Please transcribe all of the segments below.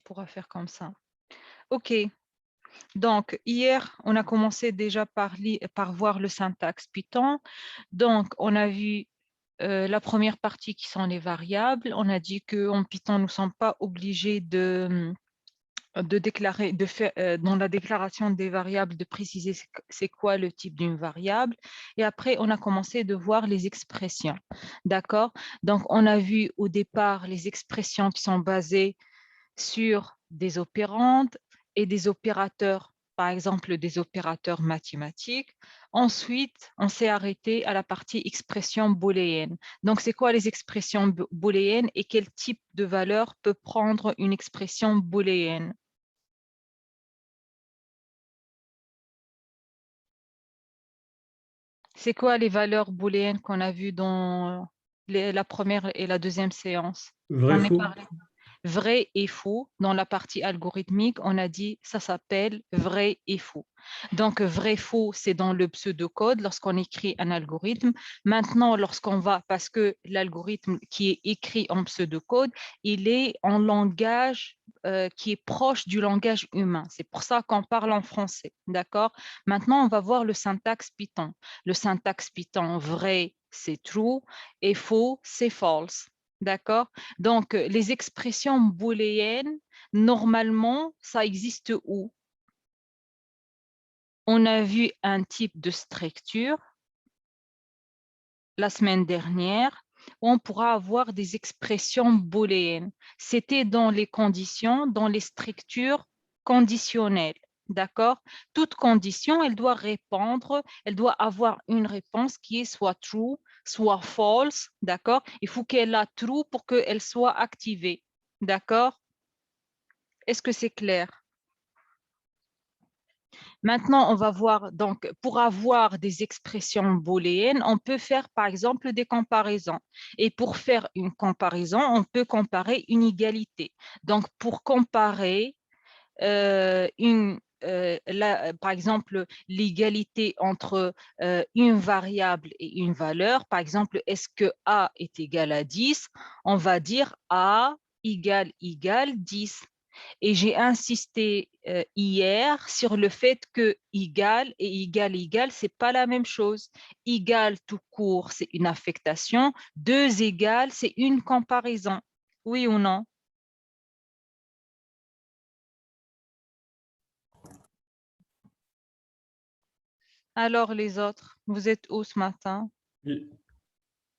pourra faire comme ça. OK. Donc, hier, on a commencé déjà par voir le syntaxe Python. Donc, on a vu la première partie qui sont les variables. On a dit qu'en Python, nous ne sommes pas obligés de déclarer, dans la déclaration des variables, de préciser c'est quoi le type d'une variable. Et après, on a commencé de voir les expressions. D'accord? Donc, on a vu au départ les expressions qui sont basées sur des opérandes et des opérateurs, par exemple des opérateurs mathématiques. Ensuite, on s'est arrêté à la partie expression booléenne. Donc, c'est quoi les expressions booléennes et quel type de valeur peut prendre une expression booléenne? C'est quoi les valeurs booléennes qu'on a vues dans la première et la deuxième séance? Vrai, J'en ai faux. parlé. Vrai et faux, dans la partie algorithmique, on a dit ça s'appelle vrai et faux. Donc, vrai, faux, c'est dans le pseudocode lorsqu'on écrit un algorithme. Maintenant, lorsqu'on va, parce que l'algorithme qui est écrit en pseudocode, il est en langage qui est proche du langage humain. C'est pour ça qu'on parle en français. D'accord? Maintenant, on va voir le syntaxe Python. Le syntaxe Python, vrai, c'est true, et faux, c'est false. D'accord? Donc, les expressions booléennes, normalement, ça existe où? On a vu un type de structure la semaine dernière, où on pourra avoir des expressions booléennes. C'était dans les conditions, dans les structures conditionnelles. D'accord? Toute condition, elle doit répondre, elle doit avoir une réponse qui est soit true, soit false. D'accord? Il faut qu'elle a true pour qu'elle soit activée. D'accord? Est-ce que c'est clair? Maintenant, on va voir, donc, pour avoir des expressions booléennes, on peut faire, par exemple, des comparaisons. Et pour faire une comparaison, on peut comparer une égalité. Donc, pour comparer par exemple, l'égalité entre une variable et une valeur, par exemple, est-ce que A est égal à 10? On va dire A égale 10. Et j'ai insisté hier sur le fait que égal et égal, c'est pas la même chose. Égal tout court, c'est une affectation. Deux égales, c'est une comparaison. Oui ou non? Alors les autres, vous êtes où ce matin? Oui.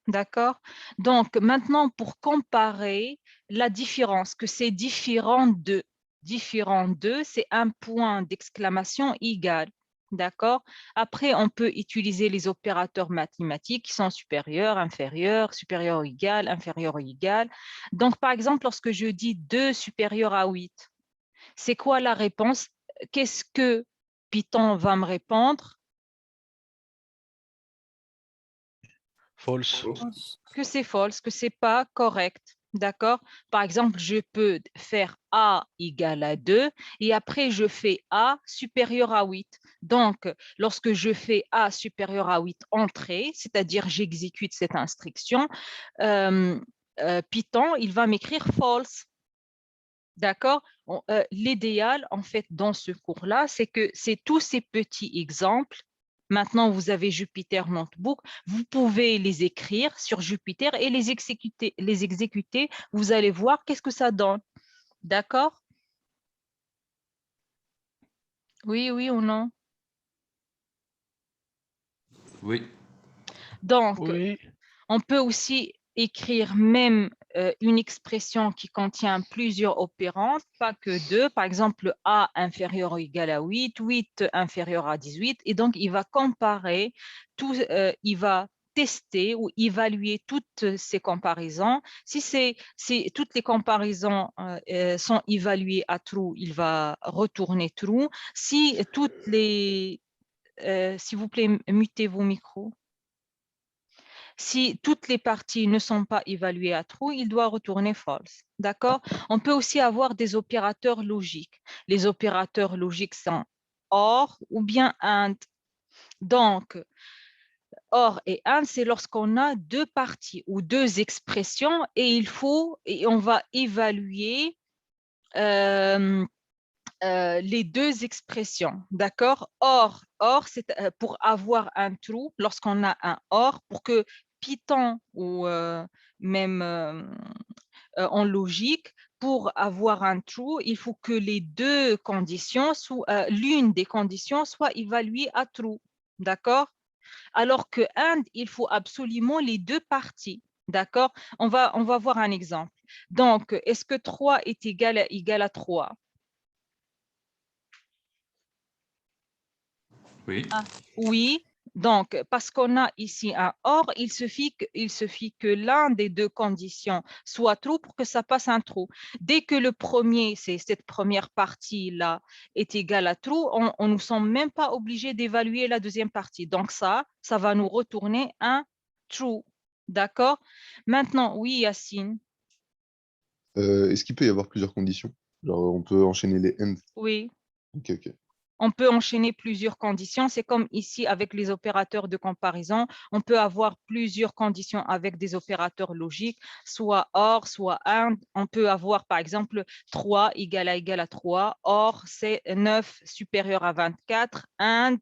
D'accord? Donc maintenant, pour comparer la différence, que c'est différent de, c'est un point d'exclamation égal. D'accord? Après, on peut utiliser les opérateurs mathématiques qui sont supérieurs, inférieurs, supérieur ou égal, inférieur ou égal. Donc, par exemple, lorsque je dis 2 supérieur à 8, c'est quoi la réponse? Qu'est-ce que Python va me répondre? False. Que c'est false, que c'est pas correct. D'accord? Par exemple, je peux faire A égale à 2 et après je fais A supérieur à 8. Donc, lorsque je fais A supérieur à 8 entrée, c'est-à-dire j'exécute cette instruction, euh, Python, il va m'écrire false. D'accord? L'idéal, en fait, dans ce cours-là, c'est que c'est tous ces petits exemples. Maintenant, vous avez Jupyter Notebook. Vous pouvez les écrire sur Jupyter et les exécuter. Vous allez voir qu'est-ce que ça donne. D'accord? Oui, oui ou non? Oui. Donc, Oui. on peut aussi écrire même une expression qui contient plusieurs opérandes, pas que deux. Par exemple, A inférieur ou égal à 8, 8 inférieur à 18. Et donc, il va comparer, il va tester ou évaluer toutes ces comparaisons. Si toutes les comparaisons sont évaluées à true, il va retourner true. Si toutes les... S'il vous plaît, mutez vos micros. Si toutes les parties ne sont pas évaluées à true, il doit retourner false. D'accord? On peut aussi avoir des opérateurs logiques. Les opérateurs logiques sont OR ou bien AND. Donc, OR et AND, c'est lorsqu'on a deux parties ou deux expressions et on va évaluer les deux expressions, d'accord? Or c'est pour avoir un trou, lorsqu'on a un or, pour que Python ou même en logique, pour avoir un true, il faut que les deux conditions, l'une des conditions soit évaluée à true, d'accord? Alors que and, il faut absolument les deux parties, d'accord? On va voir un exemple. Donc, est-ce que 3 est égal à 3? Oui. Ah, oui. Donc, parce qu'on a ici un or, il suffit que l'un des deux conditions soit true pour que ça passe un trou. Dès que le premier, c'est cette première partie-là, est égale à true, on ne sommes même pas obligé d'évaluer la deuxième partie. Donc, ça va nous retourner un true. D'accord? Maintenant, oui, Yacine. Est-ce qu'il peut y avoir plusieurs conditions? Genre, on peut enchaîner les and. Oui. Ok, ok. On peut enchaîner plusieurs conditions. C'est comme ici avec les opérateurs de comparaison. On peut avoir plusieurs conditions avec des opérateurs logiques, soit OR, soit AND. On peut avoir, par exemple, 3 égale à 3. OR, c'est 9 supérieur à 24. AND,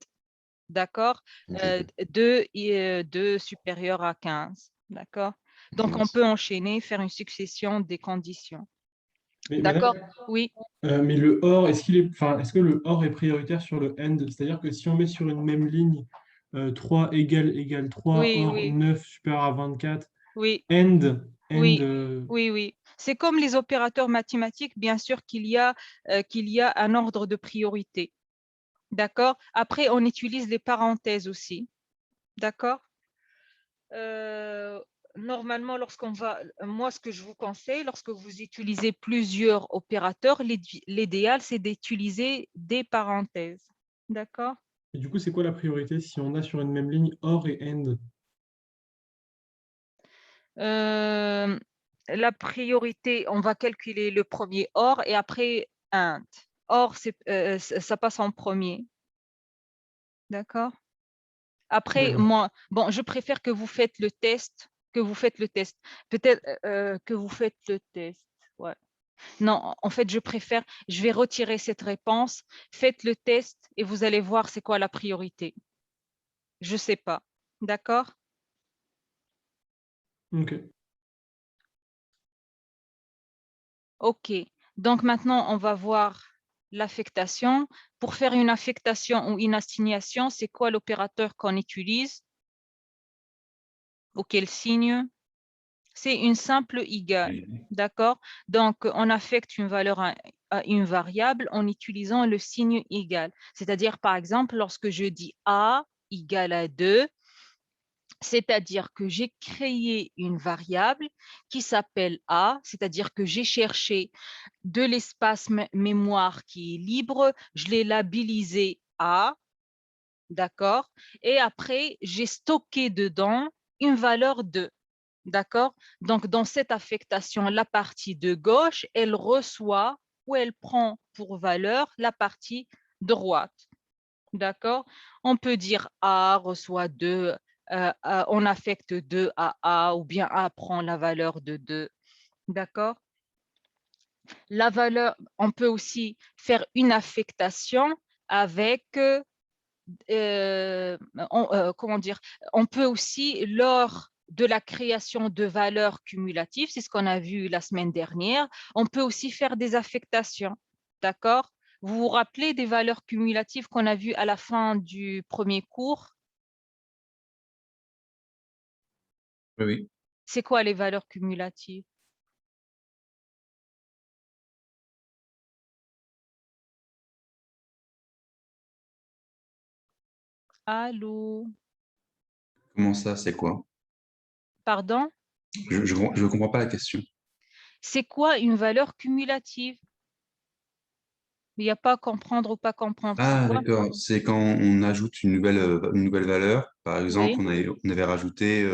d'accord, Ok, ok. 2 supérieur à 15. D'accord. Ok, Donc, on merci. peut enchaîner, faire une succession des conditions. Mais là, D'accord? Oui, mais le OR, est-ce que le OR est prioritaire sur le AND? C'est-à-dire que si on met sur une même ligne 3 égale 3, oui, OR oui, 9 supérieur à 24, oui. AND, Oui, AND, oui, oui. C'est comme les opérateurs mathématiques, bien sûr qu'il y a un ordre de priorité. D'accord? Après, on utilise les parenthèses aussi. D'accord? Normalement, moi, ce que je vous conseille, lorsque vous utilisez plusieurs opérateurs, l'idéal, c'est d'utiliser des parenthèses. D'accord? et du coup, c'est quoi la priorité si on a sur une même ligne OR et AND? Euh, la priorité, on va calculer le premier OR et après INT. OR, ça passe en premier. D'accord? Après, D'accord. moi, bon, je préfère que vous faites le test, Peut-être que vous faites le test. Ouais. Non, en fait, je vais retirer cette réponse. Faites le test et vous allez voir c'est quoi la priorité. Je ne sais pas. D'accord? Ok. OK. Donc maintenant, on va voir l'affectation. Pour faire une affectation ou une assignation, c'est quoi l'opérateur qu'on utilise? Ou quel signe? C'est une simple égale. Oui. D'accord? Donc, on affecte une valeur à une variable en utilisant le signe égal. C'est-à-dire, par exemple, lorsque je dis A égale à 2, c'est-à-dire que j'ai créé une variable qui s'appelle A, c'est-à-dire que j'ai cherché de l'espace mémoire qui est libre, je l'ai labellisé A, d'accord? Et après, j'ai stocké dedans une valeur 2, d'accord? Donc, dans cette affectation, la partie de gauche, elle reçoit ou elle prend pour valeur la partie droite. D'accord? On peut dire A reçoit 2, on affecte 2 à A ou bien A prend la valeur de 2. D'accord? La valeur, on peut aussi faire une affectation avec, comment dire, on peut aussi, lors de la création de valeurs cumulatives, c'est ce qu'on a vu la semaine dernière, on peut aussi faire des affectations. D'accord? Vous vous rappelez des valeurs cumulatives qu'on a vues à la fin du premier cours? Oui, oui. C'est quoi les valeurs cumulatives? Allô? Comment ça, c'est quoi? Pardon? Je comprends pas la question. C'est quoi une valeur cumulative? Il n'y a pas à comprendre ou pas comprendre. C'est Ah, quoi? d'accord. C'est quand on ajoute une nouvelle valeur. Par exemple, Oui. on avait rajouté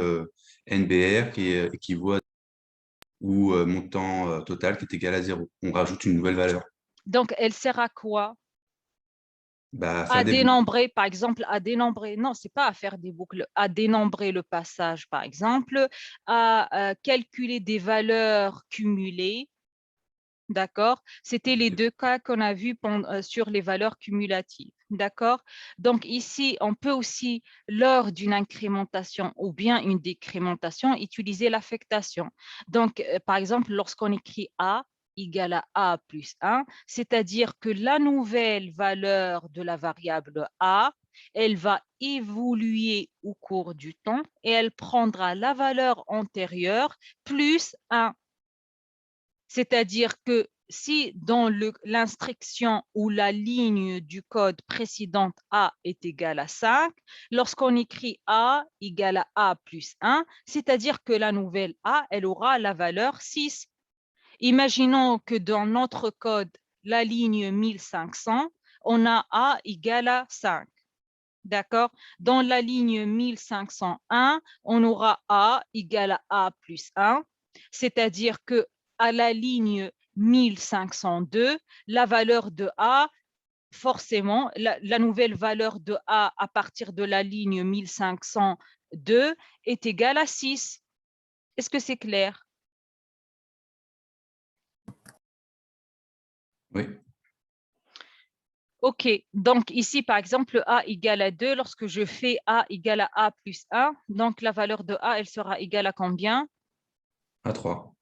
NBR qui équivaut à ou montant total qui est égal à zéro. On rajoute une nouvelle valeur. Donc, elle sert à quoi? Bah, À faire des boucles. dénombrer, par exemple, à dénombrer, non, c'est pas à faire des boucles, à dénombrer le passage, par exemple, à calculer des valeurs cumulées, D'accord? C'était les deux cas qu'on a vus sur les valeurs cumulatives. D'accord? Donc ici, on peut aussi, lors d'une incrémentation ou bien une décrémentation, utiliser l'affectation. Donc, par exemple, lorsqu'on écrit A égale à A plus 1, c'est-à-dire que la nouvelle valeur de la variable A, elle va évoluer au cours du temps et elle prendra la valeur antérieure plus 1. C'est-à-dire que si dans l'instruction ou la ligne du code précédente A est égale à 5, lorsqu'on écrit A égale à A plus 1, c'est-à-dire que la nouvelle A, elle aura la valeur 6. Imaginons que dans notre code, la ligne 1500, on a A égale à 5. D'accord? Dans la ligne 1501, on aura A égale à A plus 1, c'est-à-dire que à la ligne 1502, la valeur de A, forcément, la nouvelle valeur de A à partir de la ligne 1502 est égale à 6. Est-ce que c'est clair? Oui. OK, donc ici, par exemple, A égale à 2, lorsque je fais A égale à A plus 1, donc la valeur de A, elle sera égale à combien? À 3.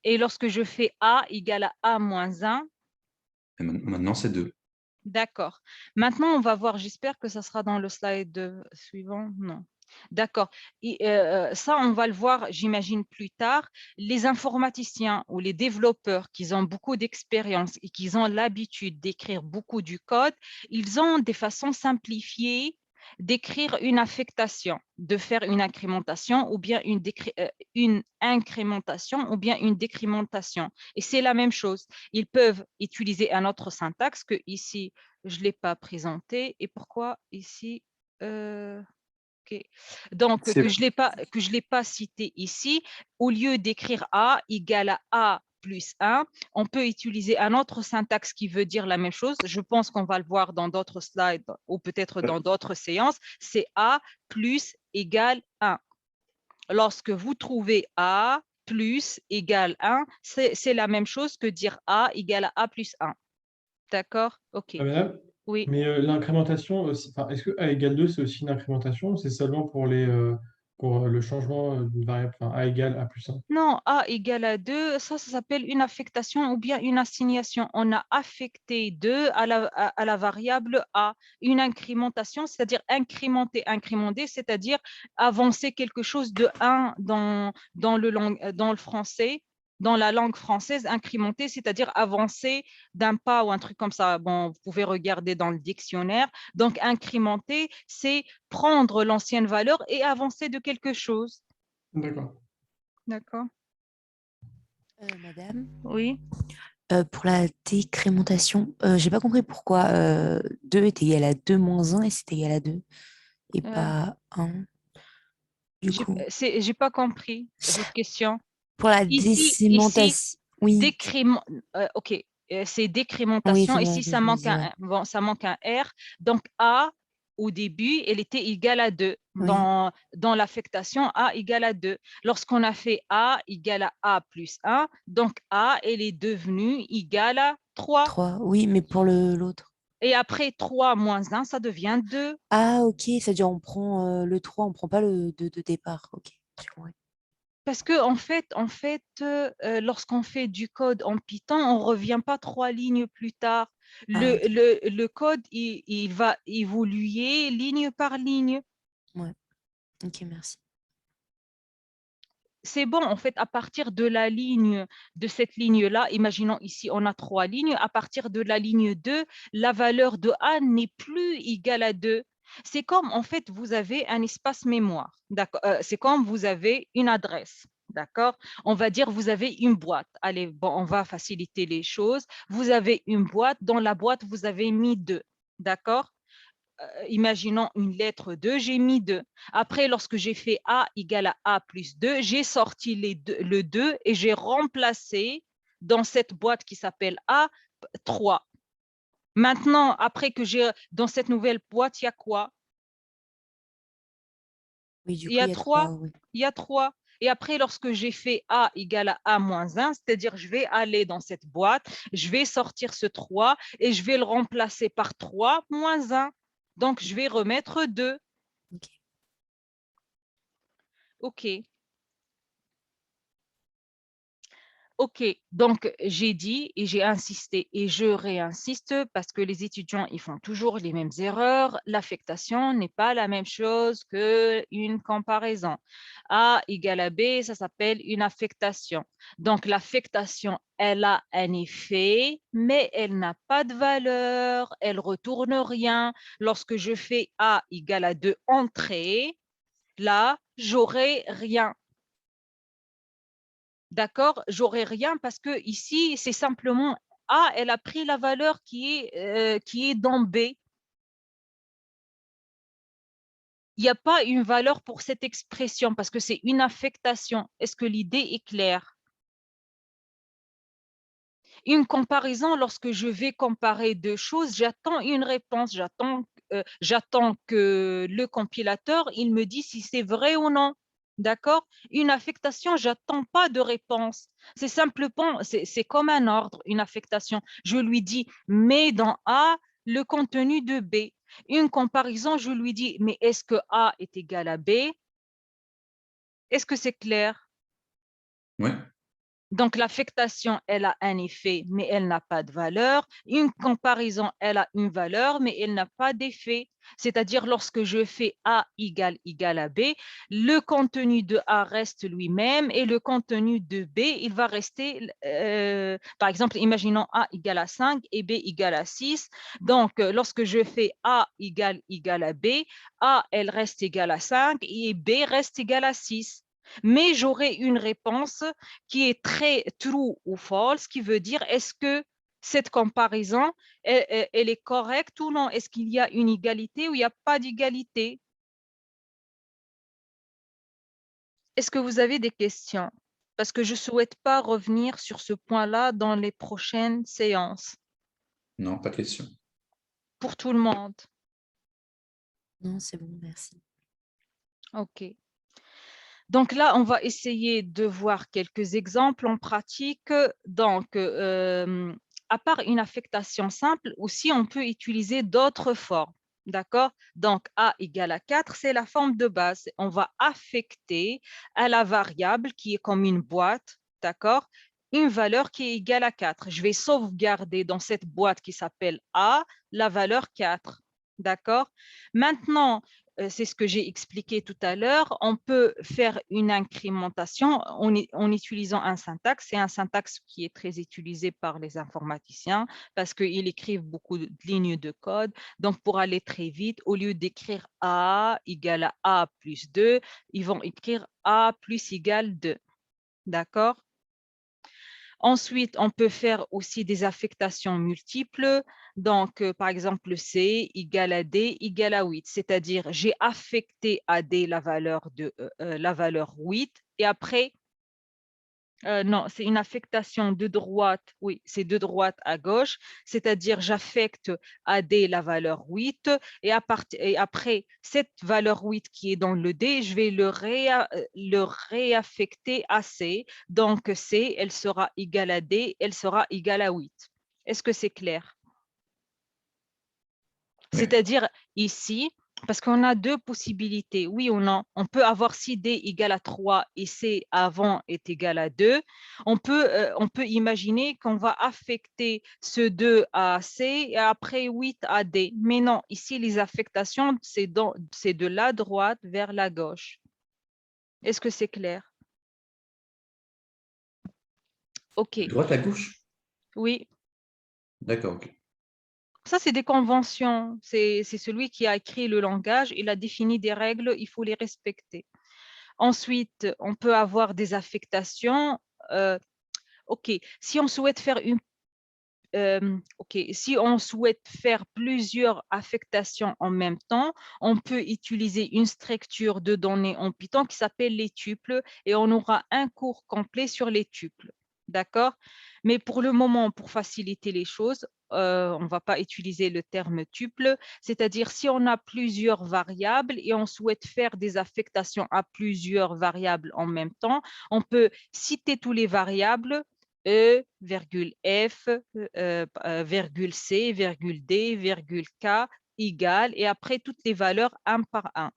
Et lorsque je fais A égale à A moins 1, Et maintenant, c'est 2. d'accord. Maintenant, on va voir, j'espère que ça sera dans le slide suivant. Non. D'accord. Ça, on va le voir, j'imagine, plus tard. Les informaticiens ou les développeurs qui ont beaucoup d'expérience et qui ont l'habitude d'écrire beaucoup du code, ils ont des façons simplifiées d'écrire une affectation, de faire une incrémentation ou bien une incrémentation ou bien une décrémentation. Et c'est la même chose. Ils peuvent utiliser un autre syntaxe que ici, je ne l'ai pas présenté. Et pourquoi ici OK. Donc, que je l'ai pas cité ici, au lieu d'écrire A égale à A plus 1, on peut utiliser un autre syntaxe qui veut dire la même chose. Je pense qu'on va le voir dans d'autres slides ou peut-être dans d'autres séances. C'est A plus égale 1. Lorsque vous trouvez A plus égale 1, c'est la même chose que dire A égale à A plus 1. D'accord? OK. Madame, Oui. mais l'incrémentation, est-ce que A égale 2, c'est aussi une incrémentation ou c'est seulement pour le changement d'une variable, enfin, A égale A plus 1? Non, A égale à 2, ça s'appelle une affectation ou bien une assignation. On a affecté 2 à la variable A. Une incrémentation, c'est-à-dire incrémenter, c'est-à-dire avancer quelque chose de 1 dans le français, dans la langue française, incrémenter, c'est-à-dire avancer d'un pas ou un truc comme ça. Bon, vous pouvez regarder dans le dictionnaire. Donc, incrémenter, c'est prendre l'ancienne valeur et avancer de quelque chose. D'accord. D'accord? Madame, Oui. pour la décrémentation, j'ai pas compris pourquoi 2 est égal à 2 moins 1 et c'est égal à 2 et pas 1. Du coup, J'ai pas compris votre question. pour la Ici, décimentation, oui, OK, c'est oui, décrémentation. c'est bon, Ici, je me dis, ouais. ça manque un R. Donc, A, au début, elle était égale à 2. Oui, Dans l'affectation, A égale à 2. Lorsqu'on a fait A égale à A plus 1, donc A, elle est devenue égale à 3. 3, oui, mais pour l'autre. Et après 3 moins 1, ça devient 2. Ah, ok, c'est-à-dire on prend le 3, on prend pas le 2 de départ. Ok, j'ai compris. Parce que en fait, lorsqu'on fait du code en Python, on ne revient pas 3 lignes plus tard. Ah, ok, Le code, il va évoluer ligne par ligne. ouais, ok, merci. C'est bon, en fait, à partir de cette ligne-là, imaginons ici, on a 3 lignes. À partir de la ligne 2, la valeur de A n'est plus égale à 2. C'est comme, en fait, vous avez un espace mémoire. D'accord? C'est comme vous avez une adresse. D'accord? On va dire, vous avez une boîte. Allez, bon, on va faciliter les choses. Vous avez une boîte. Dans la boîte, vous avez mis 2. D'accord? Imaginons une lettre 2, j'ai mis 2. Après, lorsque j'ai fait A égale à A plus 2, j'ai sorti le 2 et j'ai remplacé dans cette boîte qui s'appelle A 3. Maintenant, après que j'ai dans cette nouvelle boîte, il y a quoi? Oui, du Il y coup, a il y a 3, 3. oui. Il y a 3. Et après, lorsque j'ai fait A égale à A moins 1, c'est-à-dire je vais aller dans cette boîte, je vais sortir ce 3 et je vais le remplacer par 3 moins 1. Donc, je vais remettre 2. Ok. OK. OK, donc j'ai dit et j'ai insisté et je réinsiste parce que les étudiants, ils font toujours les mêmes erreurs. L'affectation n'est pas la même chose qu'une comparaison. A égale à B, ça s'appelle une affectation. Donc l'affectation, elle a un effet, mais elle n'a pas de valeur, elle retourne rien. Lorsque je fais A égale à 2 entrées, là, j'aurai rien. D'accord? J'aurai rien parce que ici, c'est simplement A, elle a pris la valeur qui est dans B. Il n'y a pas une valeur pour cette expression parce que c'est une affectation. Est-ce que l'idée est claire? Une comparaison, lorsque je vais comparer deux choses, j'attends une réponse, j'attends que le compilateur il me dise si c'est vrai ou non. D'accord? Une affectation, j'attends pas de réponse. C'est simplement, c'est comme un ordre, une affectation. Je lui dis, mets dans A le contenu de B. Une comparaison, je lui dis, mais est-ce que A est égal à B? Est-ce que c'est clair? Ouais. Donc, l'affectation, elle a un effet, mais elle n'a pas de valeur. Une comparaison, elle a une valeur, mais elle n'a pas d'effet. C'est-à-dire, lorsque je fais A égale à B, le contenu de A reste lui-même et le contenu de B, il va rester, par exemple, imaginons A égale à 5 et B égale à 6. Donc, lorsque je fais A égale à B, A, elle reste égale à 5 et B reste égale à 6. Mais j'aurai une réponse qui est très true ou false, qui veut dire est-ce que cette comparaison, elle est correcte ou non? Est-ce qu'il y a une égalité ou il n'y a pas d'égalité? Est-ce que vous avez des questions? Parce que je ne souhaite pas revenir sur ce point-là dans les prochaines séances. Non, pas de question. Pour tout le monde. Non, c'est bon, merci. OK. Donc là, on va essayer de voir quelques exemples en pratique. Donc, à part une affectation simple, aussi on peut utiliser d'autres formes. D'accord? Donc, A égale à 4, c'est la forme de base. On va affecter à la variable qui est comme une boîte, d'accord? Une valeur qui est égale à 4. Je vais sauvegarder dans cette boîte qui s'appelle A la valeur 4. D'accord? Maintenant, c'est ce que j'ai expliqué tout à l'heure, on peut faire une incrémentation en utilisant un syntaxe. C'est un syntaxe qui est très utilisé par les informaticiens parce qu'ils écrivent beaucoup de lignes de code. Donc, pour aller très vite, au lieu d'écrire A égale à A plus 2, ils vont écrire A plus égale 2. D'accord? Ensuite, on peut faire aussi des affectations multiples. Donc, par exemple, C égale à D égale à 8. C'est-à-dire, j'ai affecté à D la valeur 8 et après, non, c'est une affectation de droite, oui, c'est de droite à gauche, c'est-à-dire j'affecte à D la valeur 8 et après cette valeur 8 qui est dans le D, je vais le réaffecter à C. Donc C, elle sera égale à D, elle sera égale à 8. Est-ce que c'est clair? Ouais. C'est-à-dire ici, parce qu'on a deux possibilités, oui ou non, on peut avoir si D égale à 3 et C avant est égal à 2, on peut imaginer qu'on va affecter ce 2 à C et après 8 à D. Mais non, ici les affectations, c'est de la droite vers la gauche. Est-ce que c'est clair? OK, De droite à gauche? oui. D'accord, ok. Ça, c'est des conventions. C'est celui qui a écrit le langage, il a défini des règles, il faut les respecter. Ensuite, on peut avoir des affectations. OK, si on souhaite faire si on souhaite faire plusieurs affectations en même temps, on peut utiliser une structure de données en Python qui s'appelle les tuples et on aura un cours complet sur les tuples. D'accord? Mais pour le moment, pour faciliter les choses, on ne va pas utiliser le terme tuple, c'est-à-dire si on a plusieurs variables et on souhaite faire des affectations à plusieurs variables en même temps, on peut citer tous les variables E, virgule F, virgule C, virgule D, virgule K, égale, et après toutes les valeurs un par un.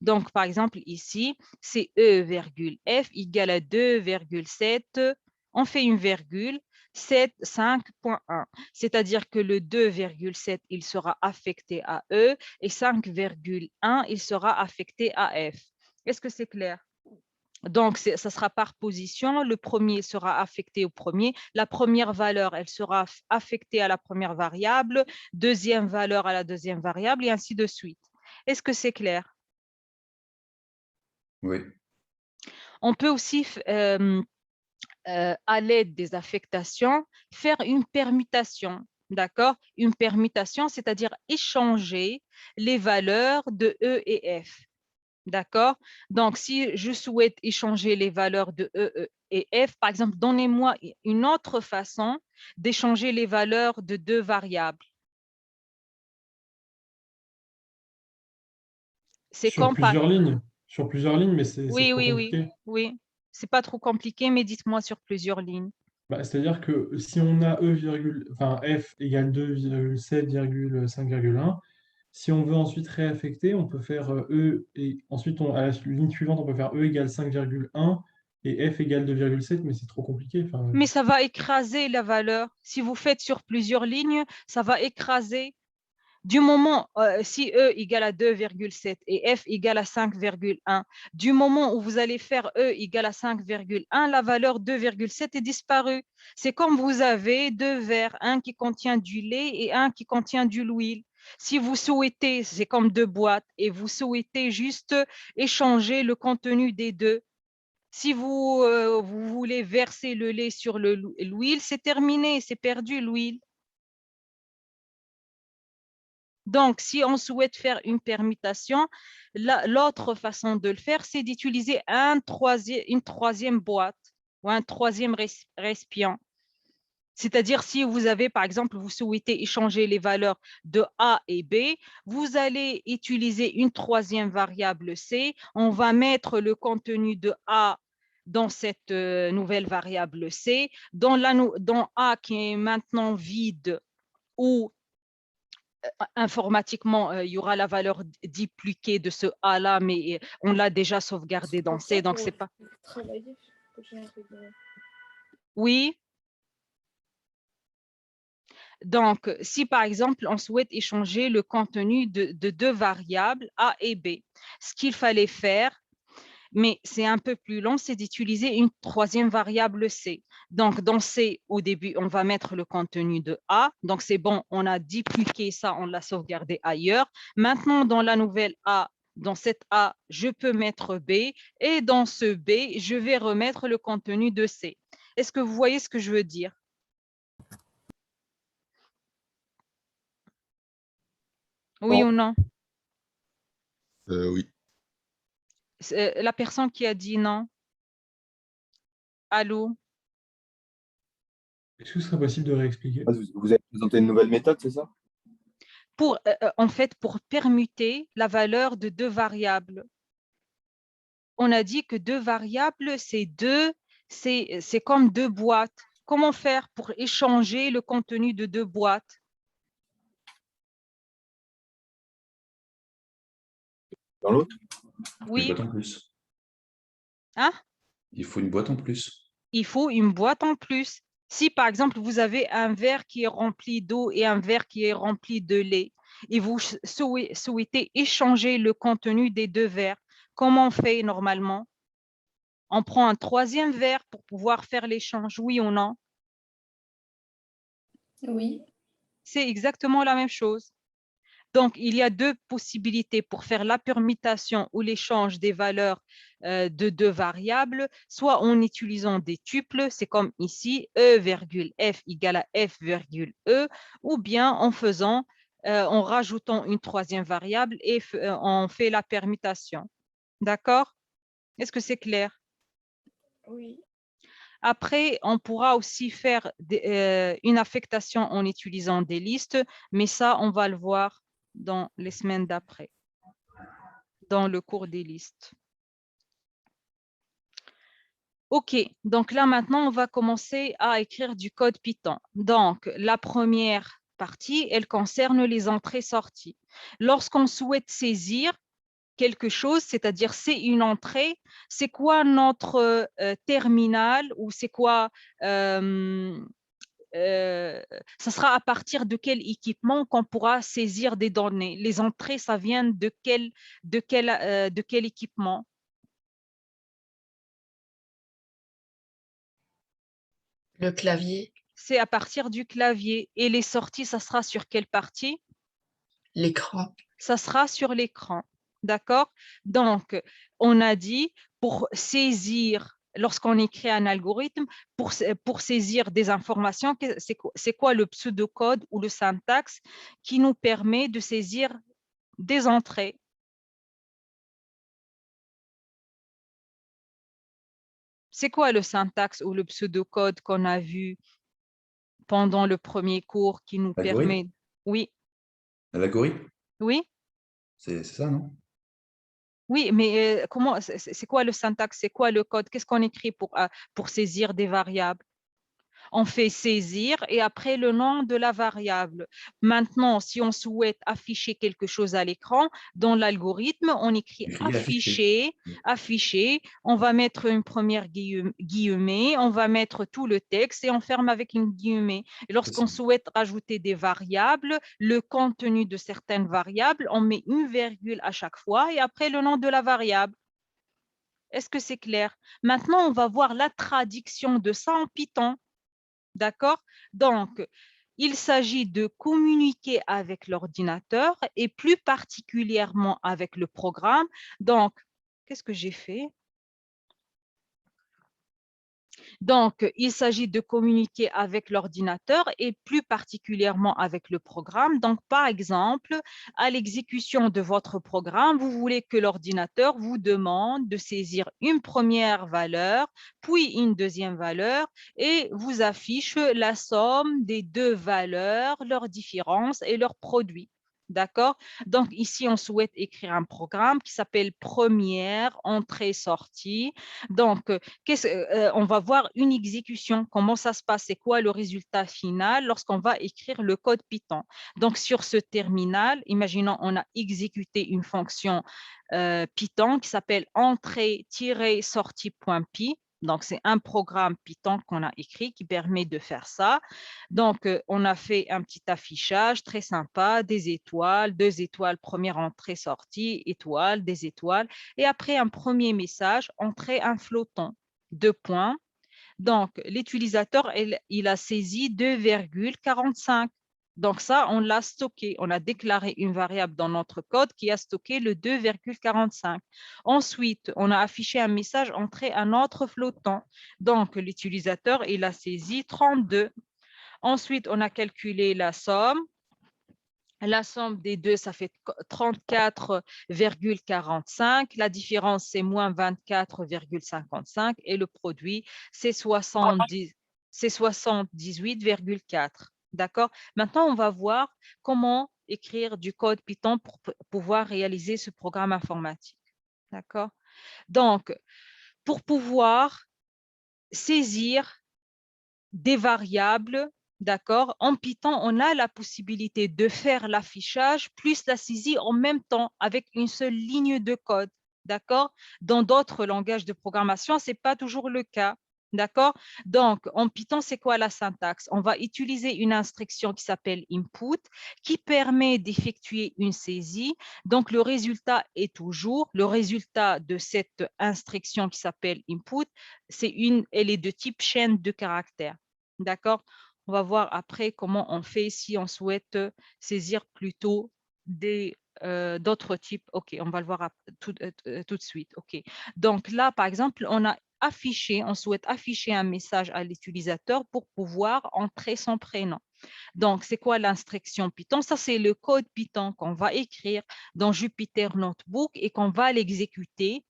Donc, par exemple, ici, c'est E, virgule F égale à 2,7. On fait une virgule, 7, 5.1. C'est-à-dire que le 2,7, il sera affecté à E et 5,1, il sera affecté à F. Est-ce que c'est clair? Donc, ça sera par position. Le premier sera affecté au premier. La première valeur, elle sera affectée à la première variable. Deuxième valeur à la deuxième variable et ainsi de suite. Est-ce que c'est clair? Oui. On peut aussi, à l'aide des affectations, faire une permutation. D'accord? Une permutation, c'est-à-dire échanger les valeurs de E et F. D'accord? Donc, si je souhaite échanger les valeurs de E et F, par exemple, donnez-moi une autre façon d'échanger les valeurs de deux variables. C'est Sur comme par... plusieurs lignes. Sur plusieurs lignes, mais c'est Oui, trop oui, oui, compliqué. oui. C'est pas trop compliqué, mais dites-moi sur plusieurs lignes. Bah, c'est-à-dire que si on a enfin, f égale 2,7,5,1, si on veut ensuite réaffecter, on peut faire E, et ensuite à la ligne suivante, on peut faire E égale 5,1 et F égale 2,7, mais c'est trop compliqué. Enfin, Mais ça va écraser la valeur. Si vous faites sur plusieurs lignes, ça va écraser. Du moment, si E égale à 2,7 et F égale à 5,1, du moment où vous allez faire E égale à 5,1, la valeur 2,7 est disparue. C'est comme vous avez deux verres, un qui contient du lait et un qui contient de l'huile. Si vous souhaitez, c'est comme deux boîtes, et vous souhaitez juste échanger le contenu des deux. Si vous voulez verser le lait sur l'huile, c'est terminé, c'est perdu l'huile. Donc, si on souhaite faire une permutation, l'autre façon de le faire, c'est d'utiliser une troisième boîte ou un troisième récipient. C'est-à-dire, si vous avez, par exemple, vous souhaitez échanger les valeurs de A et B, vous allez utiliser une troisième variable C. On va mettre le contenu de A dans cette nouvelle variable C. Dans A qui est maintenant vide ou informatiquement, il y aura la valeur dupliquée de ce A-là, mais on l'a déjà sauvegardé dans C, donc c'est pas... Oui. Donc, si par exemple, on souhaite échanger le contenu de deux variables, A et B, ce qu'il fallait faire, mais c'est un peu plus long, c'est d'utiliser une troisième variable C. Donc, dans C, au début, on va mettre le contenu de A. Donc, c'est bon, on a dupliqué ça, on l'a sauvegardé ailleurs. Maintenant, dans la nouvelle A, dans cette A, je peux mettre B. Et dans ce B, je vais remettre le contenu de C. Est-ce que vous voyez ce que je veux dire? Oui ou non? Oui. La personne qui a dit non. Allô? est-ce que ce serait possible de réexpliquer? Vous avez présenté une nouvelle méthode, c'est ça? En fait, pour permuter la valeur de deux variables. On a dit que deux variables, c'est comme deux boîtes. Comment faire pour échanger le contenu de deux boîtes? Dans l'autre? Une Oui. boîte en plus. Hein? Il faut une boîte en plus. Il faut une boîte en plus. Si, par exemple, vous avez un verre qui est rempli d'eau et un verre qui est rempli de lait, et vous souhaitez échanger le contenu des deux verres, comment on fait normalement? On prend un troisième verre pour pouvoir faire l'échange, oui ou non? Oui. C'est exactement la même chose. Donc, il y a deux possibilités pour faire la permutation ou l'échange des valeurs de deux variables, soit en utilisant des tuples, c'est comme ici, E, F égale à F, E, ou bien en rajoutant une troisième variable et on fait la permutation. D'accord? Est-ce que c'est clair? Oui. Après, on pourra aussi faire une affectation en utilisant des listes, mais ça, on va le voir dans les semaines d'après, dans le cours des listes. OK, donc là, maintenant, on va commencer à écrire du code Python. Donc, la première partie, elle concerne les entrées-sorties. Lorsqu'on souhaite saisir quelque chose, c'est-à-dire c'est une entrée, c'est quoi notre terminal ou c'est quoi, ça sera à partir de quel équipement qu'on pourra saisir des données. Les entrées, ça vient de quel équipement? Le clavier, C'est à partir du clavier. Et les sorties, ça sera sur quelle partie? l'écran, Ça sera sur l'écran. D'accord? Donc, on a dit pour saisir, lorsqu'on écrit un algorithme, pour saisir des informations, c'est quoi le pseudocode ou le syntaxe qui nous permet de saisir des entrées? C'est quoi le syntaxe ou le pseudocode qu'on a vu pendant le premier cours qui nous L'algorithme? permet... Oui, L'algorithme? oui, C'est ça, non? oui, mais comment, c'est quoi le syntaxe? C'est quoi le code? Qu'est-ce qu'on écrit pour saisir des variables? On fait saisir et après le nom de la variable. Maintenant, si on souhaite afficher quelque chose à l'écran, dans l'algorithme, on écrit Écrit affiché. afficher, afficher, on va mettre une première guillemet, on va mettre tout le texte et on ferme avec une guillemet. Et lorsqu'on souhaite rajouter des variables, le contenu de certaines variables, on met une virgule à chaque fois et après le nom de la variable. Est-ce que c'est clair? Maintenant, on va voir la traduction de ça en Python. D'accord? Donc, il s'agit de communiquer avec l'ordinateur et plus particulièrement avec le programme. Donc, qu'est-ce que j'ai fait? Donc, il s'agit de communiquer avec l'ordinateur et plus particulièrement avec le programme. Donc, par exemple, à l'exécution de votre programme, vous voulez que l'ordinateur vous demande de saisir une première valeur, puis une deuxième valeur et vous affiche la somme des deux valeurs, leurs différences et leurs produits. D'accord? Donc, ici, on souhaite écrire un programme qui s'appelle première entrée-sortie. Donc, on va voir une exécution, comment ça se passe, c'est quoi le résultat final lorsqu'on va écrire le code Python. Donc, sur ce terminal, imaginons on a exécuté une fonction Python qui s'appelle entrée-sortie.py. Donc, c'est un programme Python qu'on a écrit qui permet de faire ça. Donc, on a fait un petit affichage très sympa, des étoiles, 2 étoiles, première entrée-sortie, étoile, des étoiles. Et après, un premier message, entrée un flottant, 2 points. Donc, l'utilisateur, il a saisi 2,45. Donc, ça, on l'a stocké. On a déclaré une variable dans notre code qui a stocké le 2,45. Ensuite, on a affiché un message entrée un autre flottant. Donc, l'utilisateur, il a saisi 32. Ensuite, on a calculé la somme. La somme des deux, ça fait 34,45. La différence, c'est moins 24,55. Et le produit, c'est 78,4. D'accord? Maintenant, on va voir comment écrire du code Python pour pouvoir réaliser ce programme informatique. D'accord? Donc, pour pouvoir saisir des variables, d'accord? En Python, on a la possibilité de faire l'affichage plus la saisie en même temps avec une seule ligne de code, d'accord? Dans d'autres langages de programmation, ce n'est pas toujours le cas, d'accord? Donc, en Python, c'est quoi la syntaxe? On va utiliser une instruction qui s'appelle input, qui permet d'effectuer une saisie. Donc, le résultat est toujours, le résultat de cette instruction qui s'appelle input, elle est de type chaîne de caractères. D'accord? On va voir après comment on fait si on souhaite saisir plutôt d'autres types. OK, on va le voir tout de suite. OK. Donc là, par exemple, on souhaite afficher un message à l'utilisateur pour pouvoir entrer son prénom. Donc, c'est quoi l'instruction Python? Ça, c'est le code Python qu'on va écrire dans Jupyter Notebook et qu'on va l'exécuter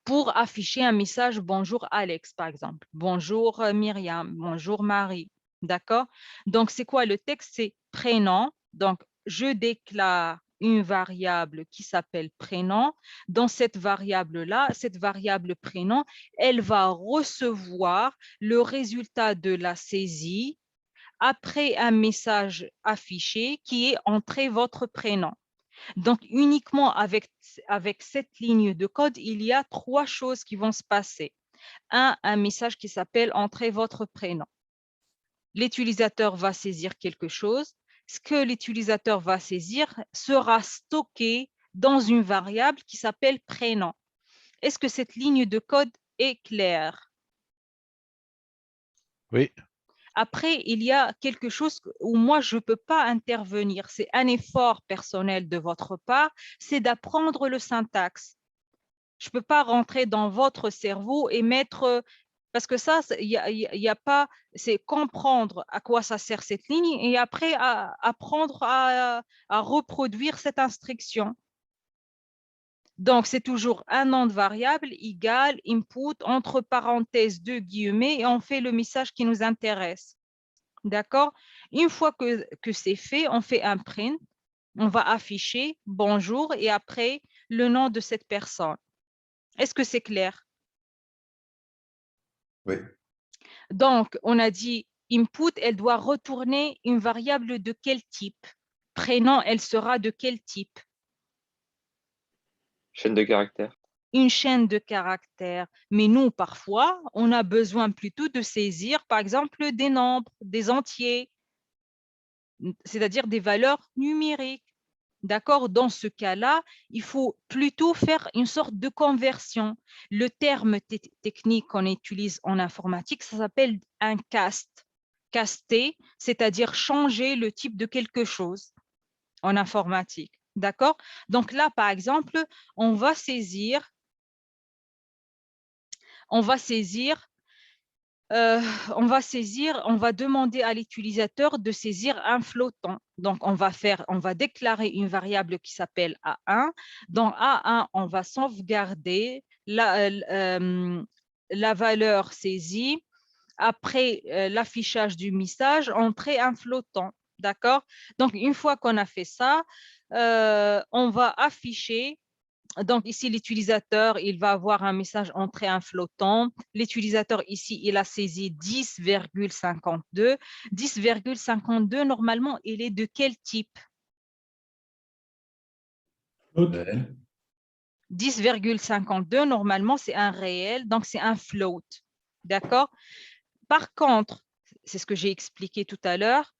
pour afficher un message « Bonjour Alex » par exemple. « Bonjour Myriam »,« Bonjour Marie ». D'accord? Donc, c'est quoi le texte? C'est prénom. Donc, je déclare une variable qui s'appelle prénom. Dans cette variable-là, cette variable prénom, elle va recevoir le résultat de la saisie après un message affiché qui est « Entrez votre prénom ». Donc, uniquement avec cette ligne de code, il y a 3 choses qui vont se passer. Un message qui s'appelle « Entrez votre prénom ». L'utilisateur va saisir quelque chose. Ce que l'utilisateur va saisir sera stocké dans une variable qui s'appelle prénom. Est-ce que cette ligne de code est claire? Oui. Après, il y a quelque chose où moi, je ne peux pas intervenir. C'est un effort personnel de votre part, c'est d'apprendre le syntaxe. Je ne peux pas rentrer dans votre cerveau et mettre... Parce que ça, il y a pas... C'est comprendre à quoi ça sert cette ligne et après apprendre à reproduire cette instruction. Donc, c'est toujours un nom de variable égale input entre parenthèses 2 guillemets et on fait le message qui nous intéresse. D'accord? Une fois que c'est fait, on fait un print. On va afficher bonjour et après le nom de cette personne. Est-ce que c'est clair? Oui. Donc, on a dit input, elle doit retourner une variable de quel type? Prénom, elle sera de quel type? Chaîne de caractères. Une chaîne de caractères. Mais nous, parfois, on a besoin plutôt de saisir, par exemple, des nombres, des entiers, c'est-à-dire des valeurs numériques. D'accord? Dans ce cas-là, il faut plutôt faire une sorte de conversion. Le terme technique qu'on utilise en informatique, ça s'appelle un cast. Caster, c'est-à-dire changer le type de quelque chose en informatique. D'accord? Donc là, par exemple, on va demander à l'utilisateur de saisir un flottant. Donc, on va déclarer une variable qui s'appelle A1. Dans A1, on va sauvegarder la valeur saisie. Après l'affichage du message, entrer un flottant. D'accord? Donc, une fois qu'on a fait ça, on va afficher. Donc, ici, l'utilisateur, il va avoir un message entré un flottant. L'utilisateur, ici, il a saisi 10,52. 10,52, normalement, il est de quel type? Float. 10,52, normalement, c'est un réel, donc c'est un float. D'accord? Par contre, c'est ce que j'ai expliqué tout à l'heure,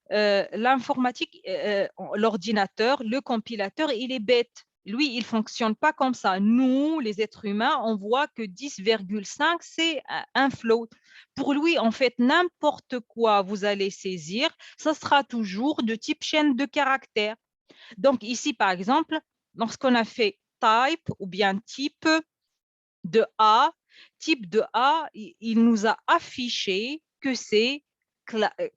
l'informatique, l'ordinateur, le compilateur, il est bête. Lui, il ne fonctionne pas comme ça. Nous, les êtres humains, on voit que 10,5, c'est un float. Pour lui, en fait, n'importe quoi vous allez saisir, ça sera toujours de type chaîne de caractères. Donc ici, par exemple, lorsqu'on a fait type ou bien type de A, il nous a affiché que c'est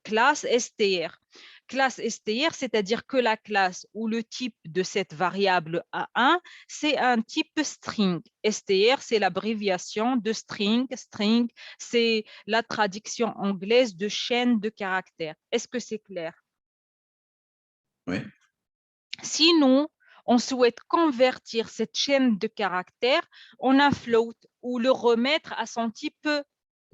classe str. Classe str, c'est-à-dire que la classe ou le type de cette variable A1, c'est un type string. Str, c'est l'abréviation de string. String, c'est la traduction anglaise de chaîne de caractères. Est-ce que c'est clair? Oui. Sinon, on souhaite convertir cette chaîne de caractères en un float ou le remettre à son type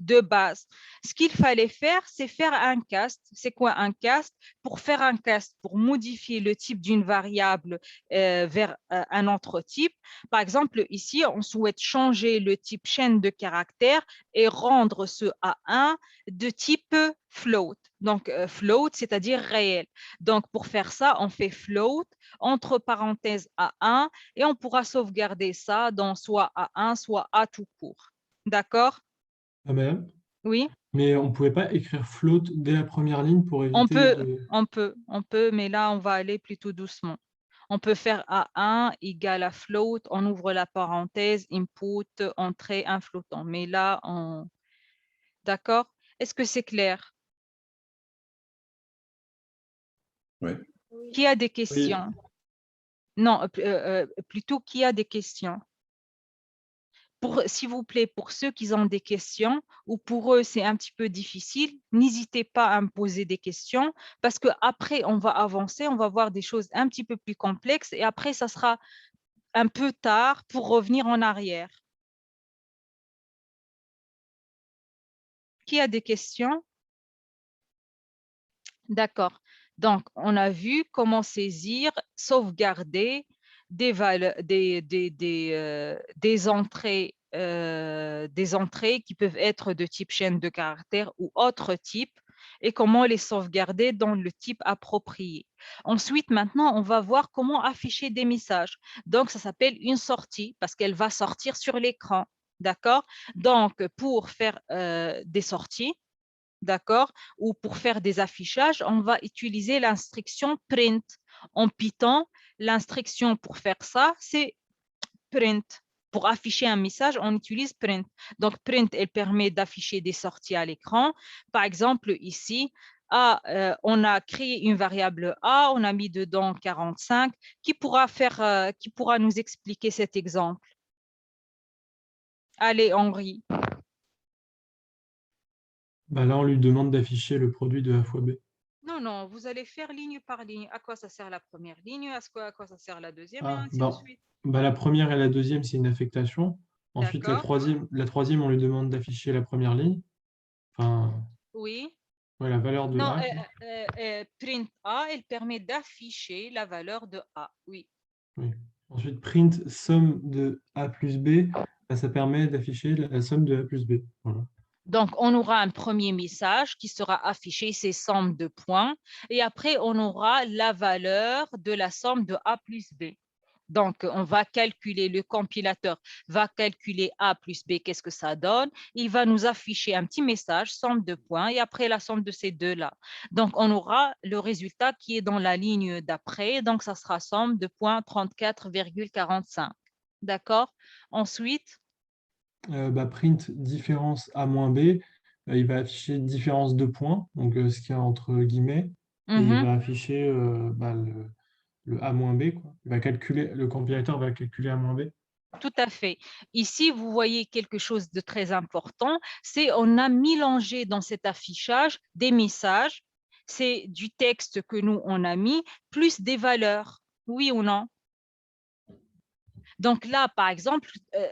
de base. Ce qu'il fallait faire, c'est faire un cast. C'est quoi un cast? Pour faire un cast, pour modifier le type d'une variable vers un autre type. Par exemple, ici, on souhaite changer le type chaîne de caractères et rendre ce A1 de type float. Donc, float, c'est-à-dire réel. Donc, pour faire ça, on fait float entre parenthèses A1 et on pourra sauvegarder ça dans soit A1, soit A tout court. D'accord? Ah, madame, Oui, mais on ne pouvait pas écrire float dès la première ligne pour éviter de... on peut, mais là, on va aller plutôt doucement. On peut faire A1 égale à float, on ouvre la parenthèse, input, entrée, un flottant. Mais là, d'accord? Est-ce que c'est clair? Oui. Qui a des Oui. questions? Non, plutôt qui a des questions? S'il vous plaît, pour ceux qui ont des questions ou pour eux, c'est un petit peu difficile, n'hésitez pas à me poser des questions parce qu'après, on va avancer, on va voir des choses un petit peu plus complexes et après, ça sera un peu tard pour revenir en arrière. Qui a des questions? D'accord. Donc, on a vu comment saisir, sauvegarder des entrées qui peuvent être de type chaîne de caractères ou autre type et comment les sauvegarder dans le type approprié. Ensuite, maintenant, on va voir comment afficher des messages. Donc, ça s'appelle une sortie parce qu'elle va sortir sur l'écran. D'accord? Donc, pour faire des sorties, d'accord, ou pour faire des affichages, on va utiliser l'instruction print. En Python, l'instruction pour faire ça, c'est print. Pour afficher un message, on utilise print. Donc, print, elle permet d'afficher des sorties à l'écran. Par exemple, ici, on a créé une variable A, on a mis dedans 45. Qui pourra nous expliquer cet exemple? Allez, Henri. Bah là, on lui demande d'afficher le produit de A fois B. Non, non, vous allez faire ligne par ligne. À quoi ça sert la première ligne? À quoi ça sert la deuxième? Et Ah, ainsi de suite. la première et la deuxième, c'est une affectation. Ensuite, D'accord. la troisième, on lui demande d'afficher la première ligne. Enfin, Oui. ouais, la valeur de Non, A. print A, elle permet d'afficher la valeur de A. Oui. Oui. Ensuite, print somme de A plus B, bah, ça permet d'afficher la somme de A plus B. Voilà. Donc, on aura un premier message qui sera affiché, c'est somme de points. Et après, on aura la valeur de la somme de A plus B. Donc, on va calculer, le compilateur va calculer A plus B, qu'est-ce que ça donne. Il va nous afficher un petit message, somme de points, et après la somme de ces deux-là. Donc, on aura le résultat qui est dans la ligne d'après. Donc, ça sera somme de points 34,45. D'accord? Ensuite, Print différence A moins B, il va afficher différence de points, donc ce qu'il y a entre guillemets, et il va afficher le A moins B, quoi. Il va calculer, le compilateur va calculer A moins B. tout à fait. Ici, vous voyez quelque chose de très important, c'est on a mélangé dans cet affichage des messages, c'est du texte que nous, on a mis, plus des valeurs, oui ou non? Donc là, par exemple,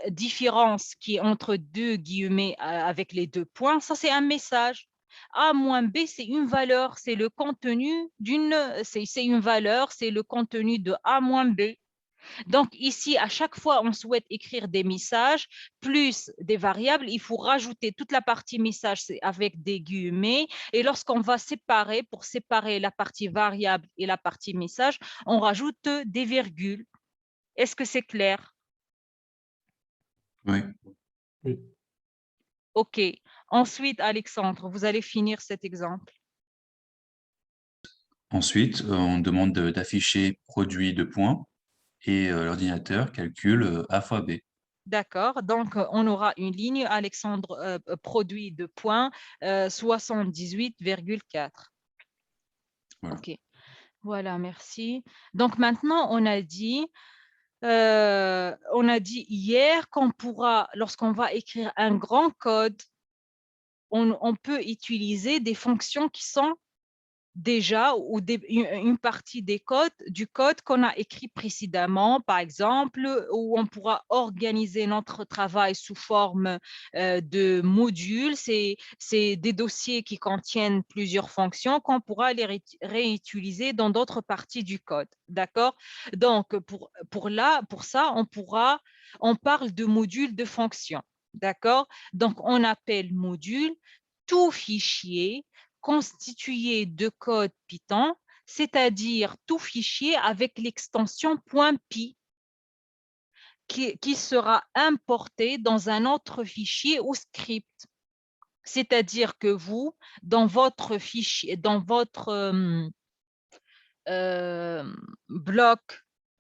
différence qui est entre deux guillemets avec les deux points, ça c'est un message. A moins B, c'est une valeur, c'est le contenu c'est une valeur, c'est le contenu de A moins B. Donc ici, à chaque fois, on souhaite écrire des messages plus des variables. Il faut rajouter toute la partie message avec des guillemets. Et lorsqu'on va séparer, pour séparer la partie variable et la partie message, on rajoute des virgules. Est-ce que c'est clair? Oui. Oui. OK. Ensuite, Alexandre, vous allez finir cet exemple. Ensuite, on demande d'afficher produit de points et l'ordinateur calcule A fois B. D'accord. Donc, on aura une ligne, Alexandre, produit de points 78,4. Voilà. OK. Voilà, merci. Donc, maintenant, on a dit hier qu'on pourra, lorsqu'on va écrire un grand code, on peut utiliser des fonctions qui sont déjà ou une partie du code qu'on a écrit précédemment, par exemple, où on pourra organiser notre travail sous forme de modules. C'est des dossiers qui contiennent plusieurs fonctions qu'on pourra les réutiliser dans d'autres parties du code. D'accord? Donc, pour ça, on parle de module de fonction. D'accord? Donc, on appelle module tout fichier constitué de code Python, c'est-à-dire tout fichier avec l'extension .py qui sera importé dans un autre fichier ou script. C'est-à-dire que vous, dans votre fichier, dans votre bloc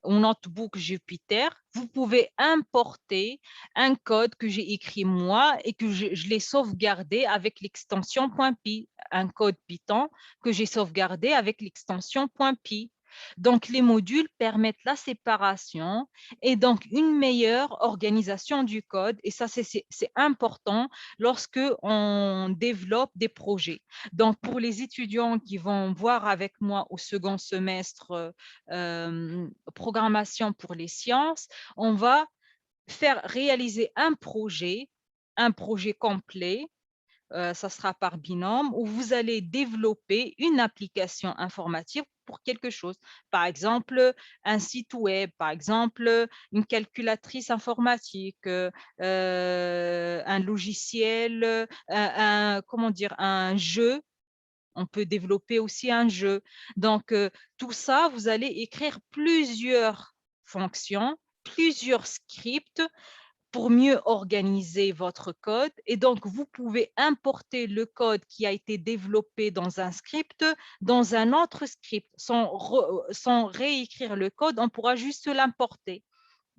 ou notebook Jupyter, vous pouvez importer un code que j'ai écrit moi et que je l'ai sauvegardé avec l'extension .py, un code Python que j'ai sauvegardé avec l'extension .py. Donc, les modules permettent la séparation et donc une meilleure organisation du code. Et ça, c'est important lorsque on développe des projets. Donc, pour les étudiants qui vont voir avec moi au second semestre programmation pour les sciences, on va faire réaliser un projet complet, ça sera par binôme, où vous allez développer une application informatique pour quelque chose. Par exemple, un site web, par exemple, une calculatrice informatique, un logiciel, comment dire, un jeu. On peut développer aussi un jeu. Donc, tout ça, vous allez écrire plusieurs fonctions, plusieurs scripts pour mieux organiser votre code. Et donc, vous pouvez importer le code qui a été développé dans un script dans un autre script. Sans réécrire le code, on pourra juste l'importer.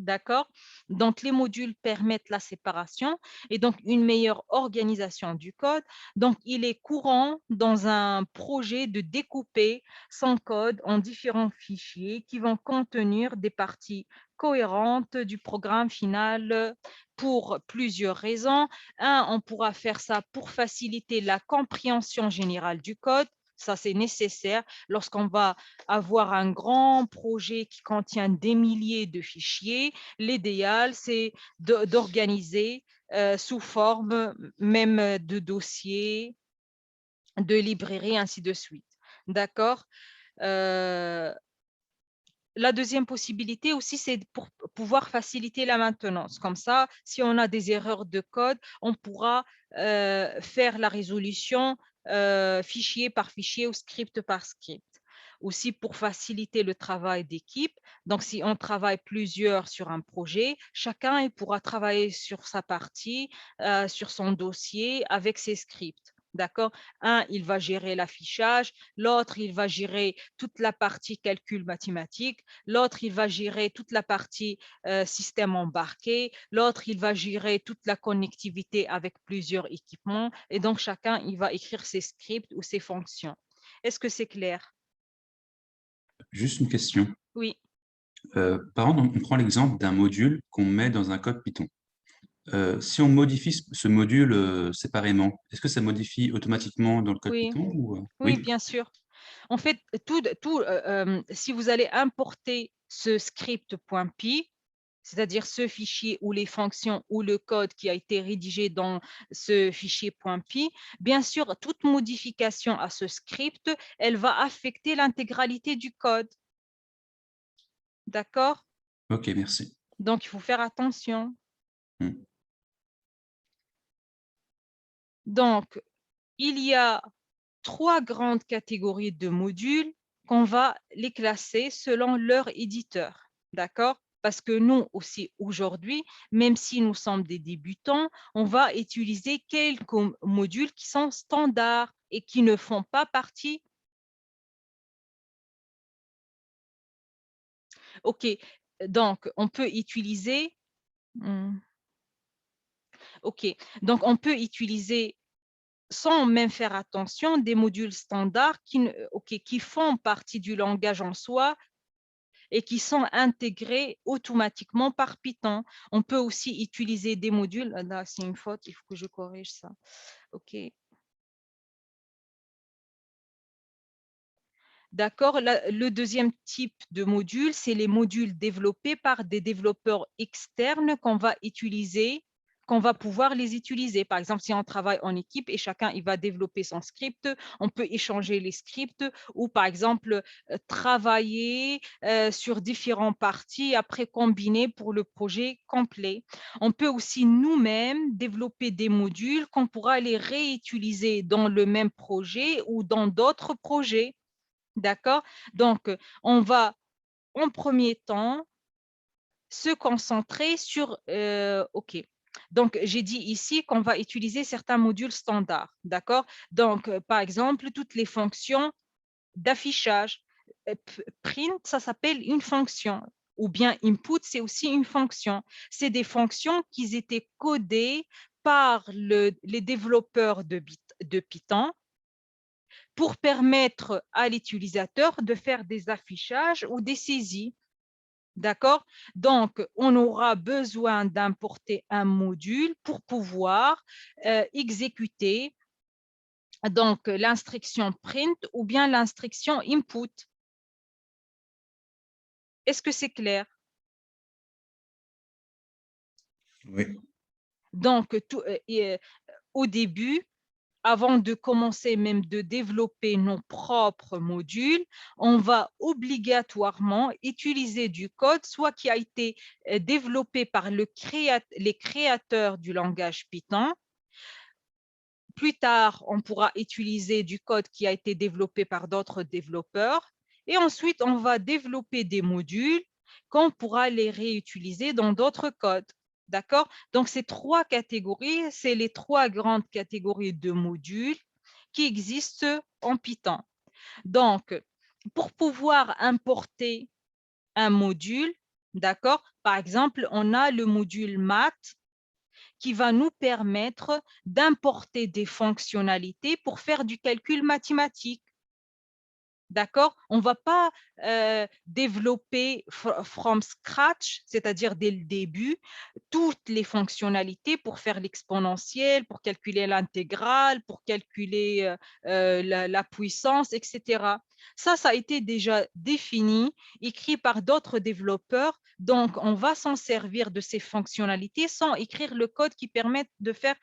D'accord? Donc, les modules permettent la séparation et donc une meilleure organisation du code. Donc, il est courant dans un projet de découper son code en différents fichiers qui vont contenir des parties cohérentes du programme final pour plusieurs raisons. Un, on pourra faire ça pour faciliter la compréhension générale du code. Ça, c'est nécessaire lorsqu'on va avoir un grand projet qui contient des milliers de fichiers. L'idéal, c'est d'organiser sous forme même de dossiers, de librairies, ainsi de suite. D'accord? La deuxième possibilité aussi, c'est pour pouvoir faciliter la maintenance. Comme ça, si on a des erreurs de code, on pourra faire la résolution fichier par fichier ou script par script. Aussi pour faciliter le travail d'équipe. Donc, si on travaille plusieurs sur un projet, chacun il pourra travailler sur sa partie, sur son dossier avec ses scripts. D'accord? Un, il va gérer l'affichage, l'autre, il va gérer toute la partie calcul mathématique, l'autre, il va gérer toute la partie système embarqué, l'autre, il va gérer toute la connectivité avec plusieurs équipements. Et donc, chacun, il va écrire ses scripts ou ses fonctions. Est-ce que c'est clair? Juste une question. Oui. Par exemple, on prend l'exemple d'un module qu'on met dans un code Python. Si on modifie ce module séparément, est-ce que ça modifie automatiquement dans le code Oui. Python Oui, bien sûr. En fait, si vous allez importer ce script.py, c'est-à-dire ce fichier ou les fonctions ou le code qui a été rédigé dans ce fichier .py, bien sûr, toute modification à ce script, elle va affecter l'intégralité du code. D'accord? Ok, merci. Donc, il faut faire attention. Donc, il y a 3 grandes catégories de modules qu'on va les classer selon leur éditeur. D'accord? Parce que nous aussi, aujourd'hui, même si nous sommes des débutants, on va utiliser quelques modules qui sont standards et qui ne font pas partie. OK, donc on peut utiliser. OK, donc on peut utiliser sans même faire attention des modules standards qui font partie du langage en soi et qui sont intégrés automatiquement par Python. On peut aussi utiliser des modules. Là, c'est une faute, il faut que je corrige ça. OK. D'accord. Le deuxième type de module, c'est les modules développés par des développeurs externes qu'on va utiliser, qu'on va pouvoir les utiliser. Par exemple, si on travaille en équipe et chacun il va développer son script, on peut échanger les scripts ou par exemple travailler sur différentes parties, après combiner pour le projet complet. On peut aussi nous-mêmes développer des modules qu'on pourra les réutiliser dans le même projet ou dans d'autres projets. D'accord? Donc, on va en premier temps se concentrer sur, OK. Donc, j'ai dit ici qu'on va utiliser certains modules standards. D'accord? Donc, par exemple, toutes les fonctions d'affichage. Print, ça s'appelle une fonction. Ou bien input, c'est aussi une fonction. C'est des fonctions qui étaient codées par les développeurs de Python pour permettre à l'utilisateur de faire des affichages ou des saisies. D'accord? Donc, on aura besoin d'importer un module pour pouvoir exécuter donc l'instruction print ou bien l'instruction input. Est-ce que c'est clair? Oui. Donc, au début, avant de commencer même de développer nos propres modules, on va obligatoirement utiliser du code, soit qui a été développé par les créateurs du langage Python. Plus tard, on pourra utiliser du code qui a été développé par d'autres développeurs. Et ensuite, on va développer des modules qu'on pourra les réutiliser dans d'autres codes. D'accord? Donc, ces trois catégories, c'est les trois grandes catégories de modules qui existent en Python. Donc, pour pouvoir importer un module, d'accord? Par exemple, on a le module maths qui va nous permettre d'importer des fonctionnalités pour faire du calcul mathématique. D'accord? On ne va pas développer from scratch, c'est-à-dire dès le début, toutes les fonctionnalités pour faire l'exponentielle, pour calculer l'intégrale, pour calculer la puissance, etc. Ça a été déjà défini, écrit par d'autres développeurs. Donc, on va s'en servir de ces fonctionnalités sans écrire le code qui permet de faire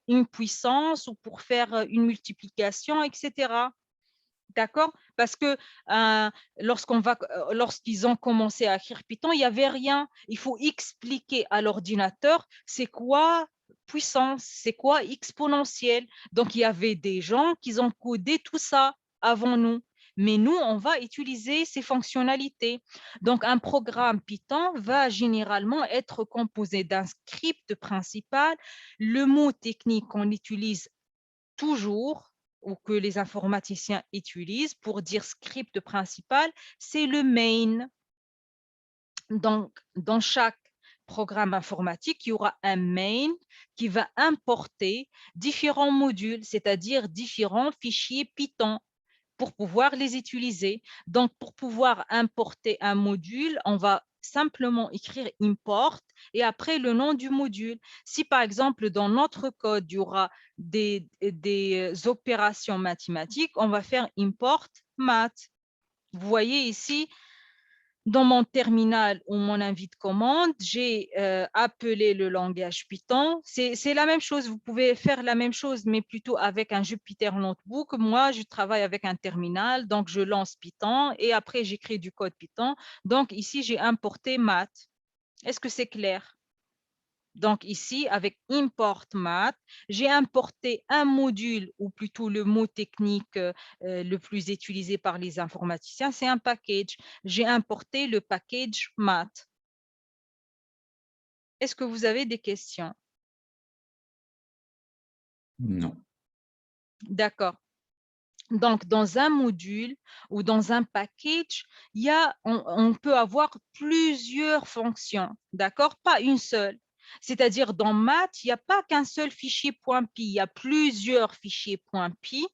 une puissance ou pour faire une multiplication, etc. D'accord? Parce que lorsqu'ils ont commencé à écrire Python, il n'y avait rien. Il faut expliquer à l'ordinateur c'est quoi puissance, c'est quoi exponentielle. Donc, il y avait des gens qui ont codé tout ça avant nous. Mais nous, on va utiliser ces fonctionnalités. Donc, un programme Python va généralement être composé d'un script principal. Le mot technique qu'on utilise toujours ou que les informaticiens utilisent pour dire script principal, c'est le main. Donc, dans chaque programme informatique, il y aura un main qui va importer différents modules, c'est-à-dire différents fichiers Python pour pouvoir les utiliser. Donc, pour pouvoir importer un module, on va simplement écrire import et après le nom du module. Si par exemple, dans notre code, il y aura des opérations mathématiques, on va faire import math. Vous voyez ici, dans mon terminal ou mon invite commande, j'ai appelé le langage Python. C'est la même chose. Vous pouvez faire la même chose, mais plutôt avec un Jupyter Notebook. Moi, je travaille avec un terminal, donc je lance Python et après, j'écris du code Python. Donc, ici, j'ai importé math. Est-ce que c'est clair? Donc ici, avec import math, j'ai importé un module, ou plutôt le mot technique le plus utilisé par les informaticiens, c'est un package. J'ai importé le package math. Est-ce que vous avez des questions? Non. D'accord. Donc, dans un module ou dans un package, on peut avoir plusieurs fonctions, d'accord? Pas une seule. C'est-à-dire, dans maths, il n'y a pas qu'un seul fichier .py, il y a plusieurs fichiers .py,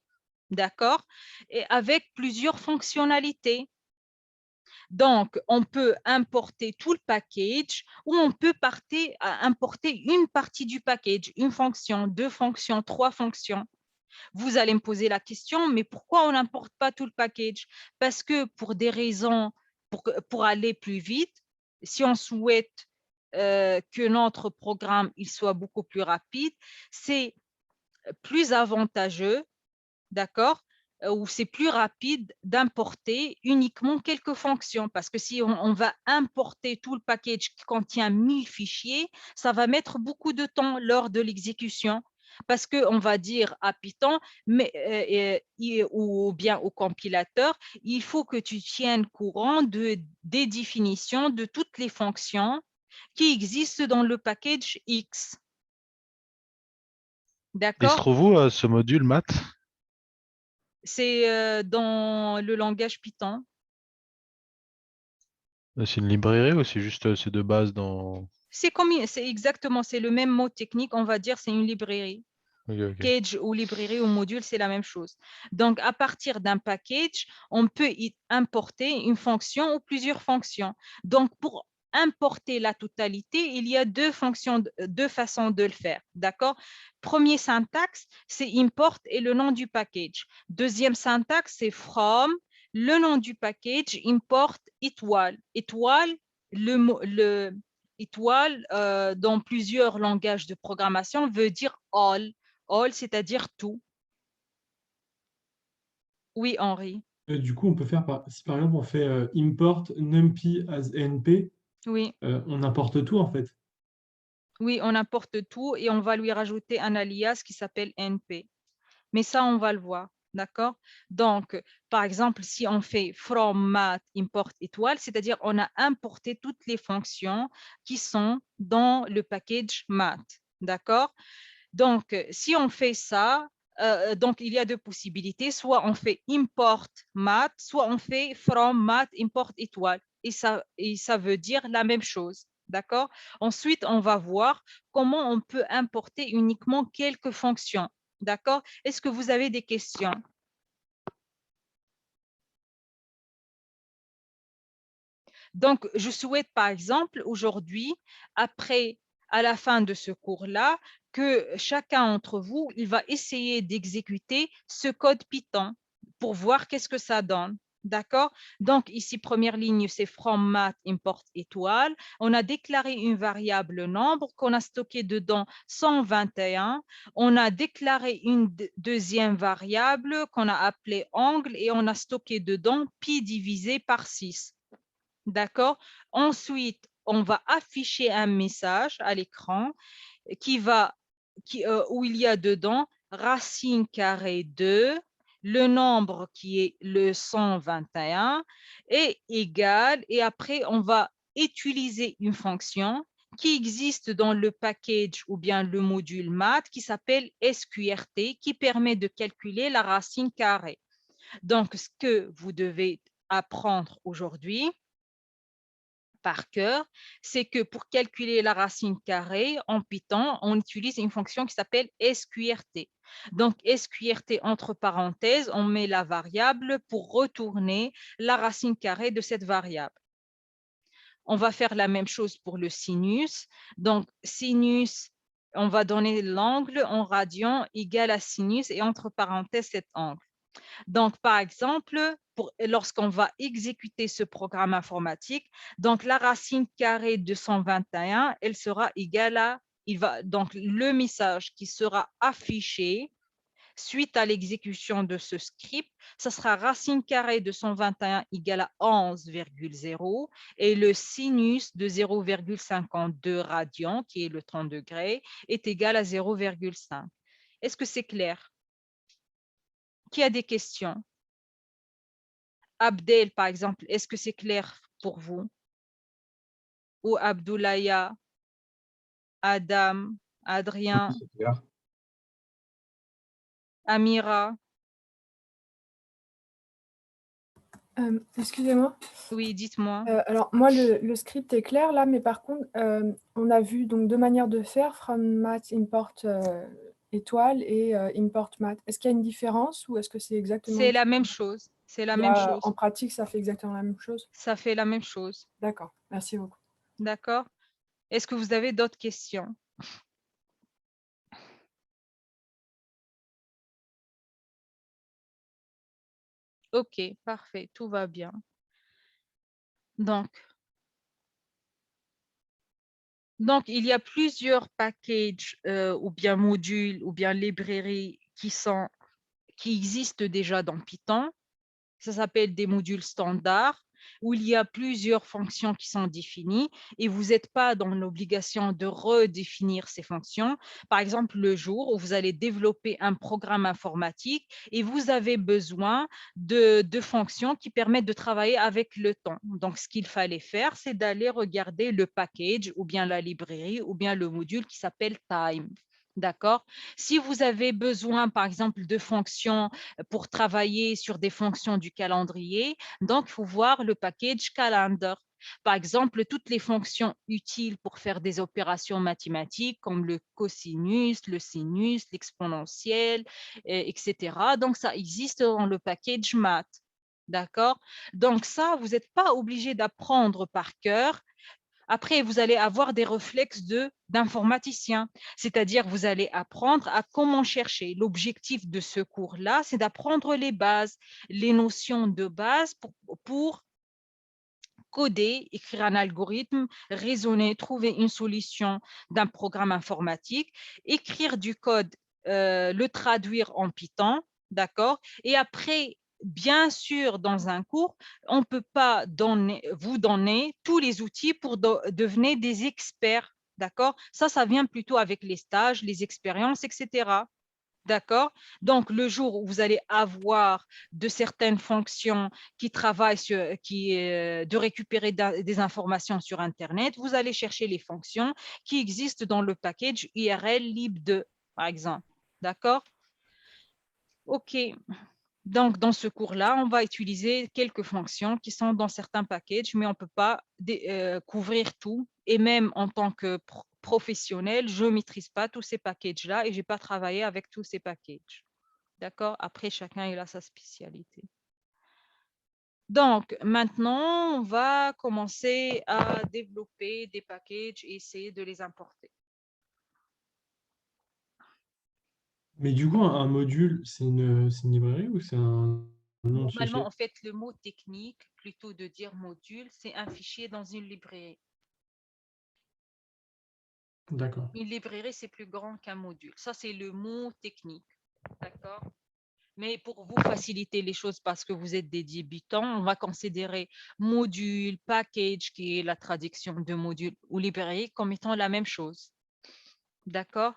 d'accord? Et avec plusieurs fonctionnalités. Donc, on peut importer tout le package ou on peut importer une partie du package, une fonction, deux fonctions, trois fonctions. Vous allez me poser la question, mais pourquoi on n'importe pas tout le package? Parce que pour des raisons, pour aller plus vite, si on souhaite que notre programme il soit beaucoup plus rapide, c'est plus avantageux, d'accord? Ou c'est plus rapide d'importer uniquement quelques fonctions. Parce que si on va importer tout le package qui contient 1000 fichiers, ça va mettre beaucoup de temps lors de l'exécution. Parce qu'on va dire à Python, ou bien au compilateur, il faut que tu tiennes courant des définitions de toutes les fonctions qui existent dans le package X. Il se D'accord? trouve où ce module maths? C'est dans le langage Python. C'est une librairie ou c'est juste c'est de base dans. C'est exactement, c'est le même mot technique, on va dire, c'est une librairie. Package ou librairie ou module, c'est la même chose. Donc, à partir d'un package, on peut y importer une fonction ou plusieurs fonctions. Donc, pour importer la totalité, il y a deux façons de le faire. D'accord? Premier syntaxe, c'est import et le nom du package. Deuxième syntaxe, c'est from, le nom du package, import étoile. Étoile, étoile dans plusieurs langages de programmation veut dire all. All, c'est-à-dire tout. Oui, Henri. Du coup, on peut faire, si par exemple on fait import numpy as np, Oui, on importe tout en fait. oui, on importe tout et on va lui rajouter un alias qui s'appelle NP. Mais ça, on va le voir. D'accord? Donc, par exemple, si on fait from math import étoile, c'est-à-dire on a importé toutes les fonctions qui sont dans le package math. D'accord? Donc, si on fait ça, donc il y a deux possibilités. Soit on fait import math, soit on fait from math import étoile. Et ça veut dire la même chose. D'accord? Ensuite, on va voir comment on peut importer uniquement quelques fonctions. D'accord? Est-ce que vous avez des questions? Donc, je souhaite, par exemple, aujourd'hui, à la fin de ce cours-là, que chacun d'entre vous, il va essayer d'exécuter ce code Python pour voir qu'est-ce que ça donne. D'accord? Donc, ici, première ligne, c'est from math import étoile. On a déclaré une variable nombre qu'on a stocké dedans 121. On a déclaré une deuxième variable qu'on a appelée angle et on a stocké dedans pi divisé par 6. D'accord? Ensuite, on va afficher un message à l'écran où il y a dedans racine carrée 2, le nombre qui est le 121 est égal, et après, on va utiliser une fonction qui existe dans le package ou bien le module math qui s'appelle SQRT, qui permet de calculer la racine carrée. Donc, ce que vous devez apprendre aujourd'hui, par cœur, c'est que pour calculer la racine carrée en Python, on utilise une fonction qui s'appelle SQRT. Donc, SQRT, entre parenthèses, on met la variable pour retourner la racine carrée de cette variable. On va faire la même chose pour le sinus. Donc, sinus, on va donner l'angle en radian égal à sinus et entre parenthèses cet angle. Donc, par exemple, lorsqu'on va exécuter ce programme informatique, donc la racine carrée de 121, elle sera égale à, donc le message qui sera affiché suite à l'exécution de ce script, ça sera racine carrée de 121 égale à 11,0 et le sinus de 0,52 radians, qui est le 30 degrés, est égal à 0,5. Est-ce que c'est clair? Qui a des questions? Abdel, par exemple, est-ce que c'est clair pour vous? Ou Abdoulaya, Adam, Adrien, C'est clair. Amira? Excusez-moi. Oui, dites-moi. Alors moi, le script est clair là, mais par contre, on a vu donc deux manières de faire, from math import étoile et import math. Est-ce qu'il y a une différence ou est-ce que c'est exactement C'est la même chose. C'est la même chose. En pratique, ça fait exactement la même chose? Ça fait la même chose. D'accord, merci beaucoup. D'accord. Est-ce que vous avez d'autres questions? Ok, parfait, tout va bien. Donc, il y a plusieurs packages ou bien modules ou bien librairies qui existent déjà dans Python. Ça s'appelle des modules standards où il y a plusieurs fonctions qui sont définies et vous n'êtes pas dans l'obligation de redéfinir ces fonctions. Par exemple, le jour où vous allez développer un programme informatique et vous avez besoin de fonctions qui permettent de travailler avec le temps. Donc, ce qu'il fallait faire, c'est d'aller regarder le package ou bien la librairie ou bien le module qui s'appelle Time. D'accord? Si vous avez besoin, par exemple, de fonctions pour travailler sur des fonctions du calendrier, donc il faut voir le package Calendar. Par exemple, toutes les fonctions utiles pour faire des opérations mathématiques comme le cosinus, le sinus, l'exponentielle, etc. Donc, ça existe dans le package math. D'accord? Donc, ça, vous n'êtes pas obligé d'apprendre par cœur. Après, vous allez avoir des réflexes d'informaticien, c'est-à-dire vous allez apprendre à comment chercher. L'objectif de ce cours-là, c'est d'apprendre les bases, les notions de base pour coder, écrire un algorithme, raisonner, trouver une solution d'un programme informatique, écrire du code, le traduire en Python, d'accord? Et après, bien sûr, dans un cours, on ne peut pas vous donner tous les outils pour devenir des experts, d'accord? Ça vient plutôt avec les stages, les expériences, etc. D'accord? Donc, le jour où vous allez avoir de certaines fonctions qui travaillent de récupérer des informations sur Internet, vous allez chercher les fonctions qui existent dans le package URL lib2, par exemple. D'accord? OK. Donc, dans ce cours-là, on va utiliser quelques fonctions qui sont dans certains packages, mais on ne peut pas couvrir tout. Et même en tant que professionnel, je ne maîtrise pas tous ces packages-là et je n'ai pas travaillé avec tous ces packages. D'accord? Après, chacun il a sa spécialité. Donc, maintenant, on va commencer à développer des packages et essayer de les importer. Mais du coup, un module, c'est une librairie ou c'est un nom de Normalement, fichier? en fait, le mot technique, plutôt de dire module, c'est un fichier dans une librairie. D'accord. Une librairie, c'est plus grand qu'un module. Ça, c'est le mot technique. D'accord? Mais pour vous faciliter les choses parce que vous êtes des débutants, on va considérer module, package, qui est la traduction de module ou librairie, comme étant la même chose. D'accord?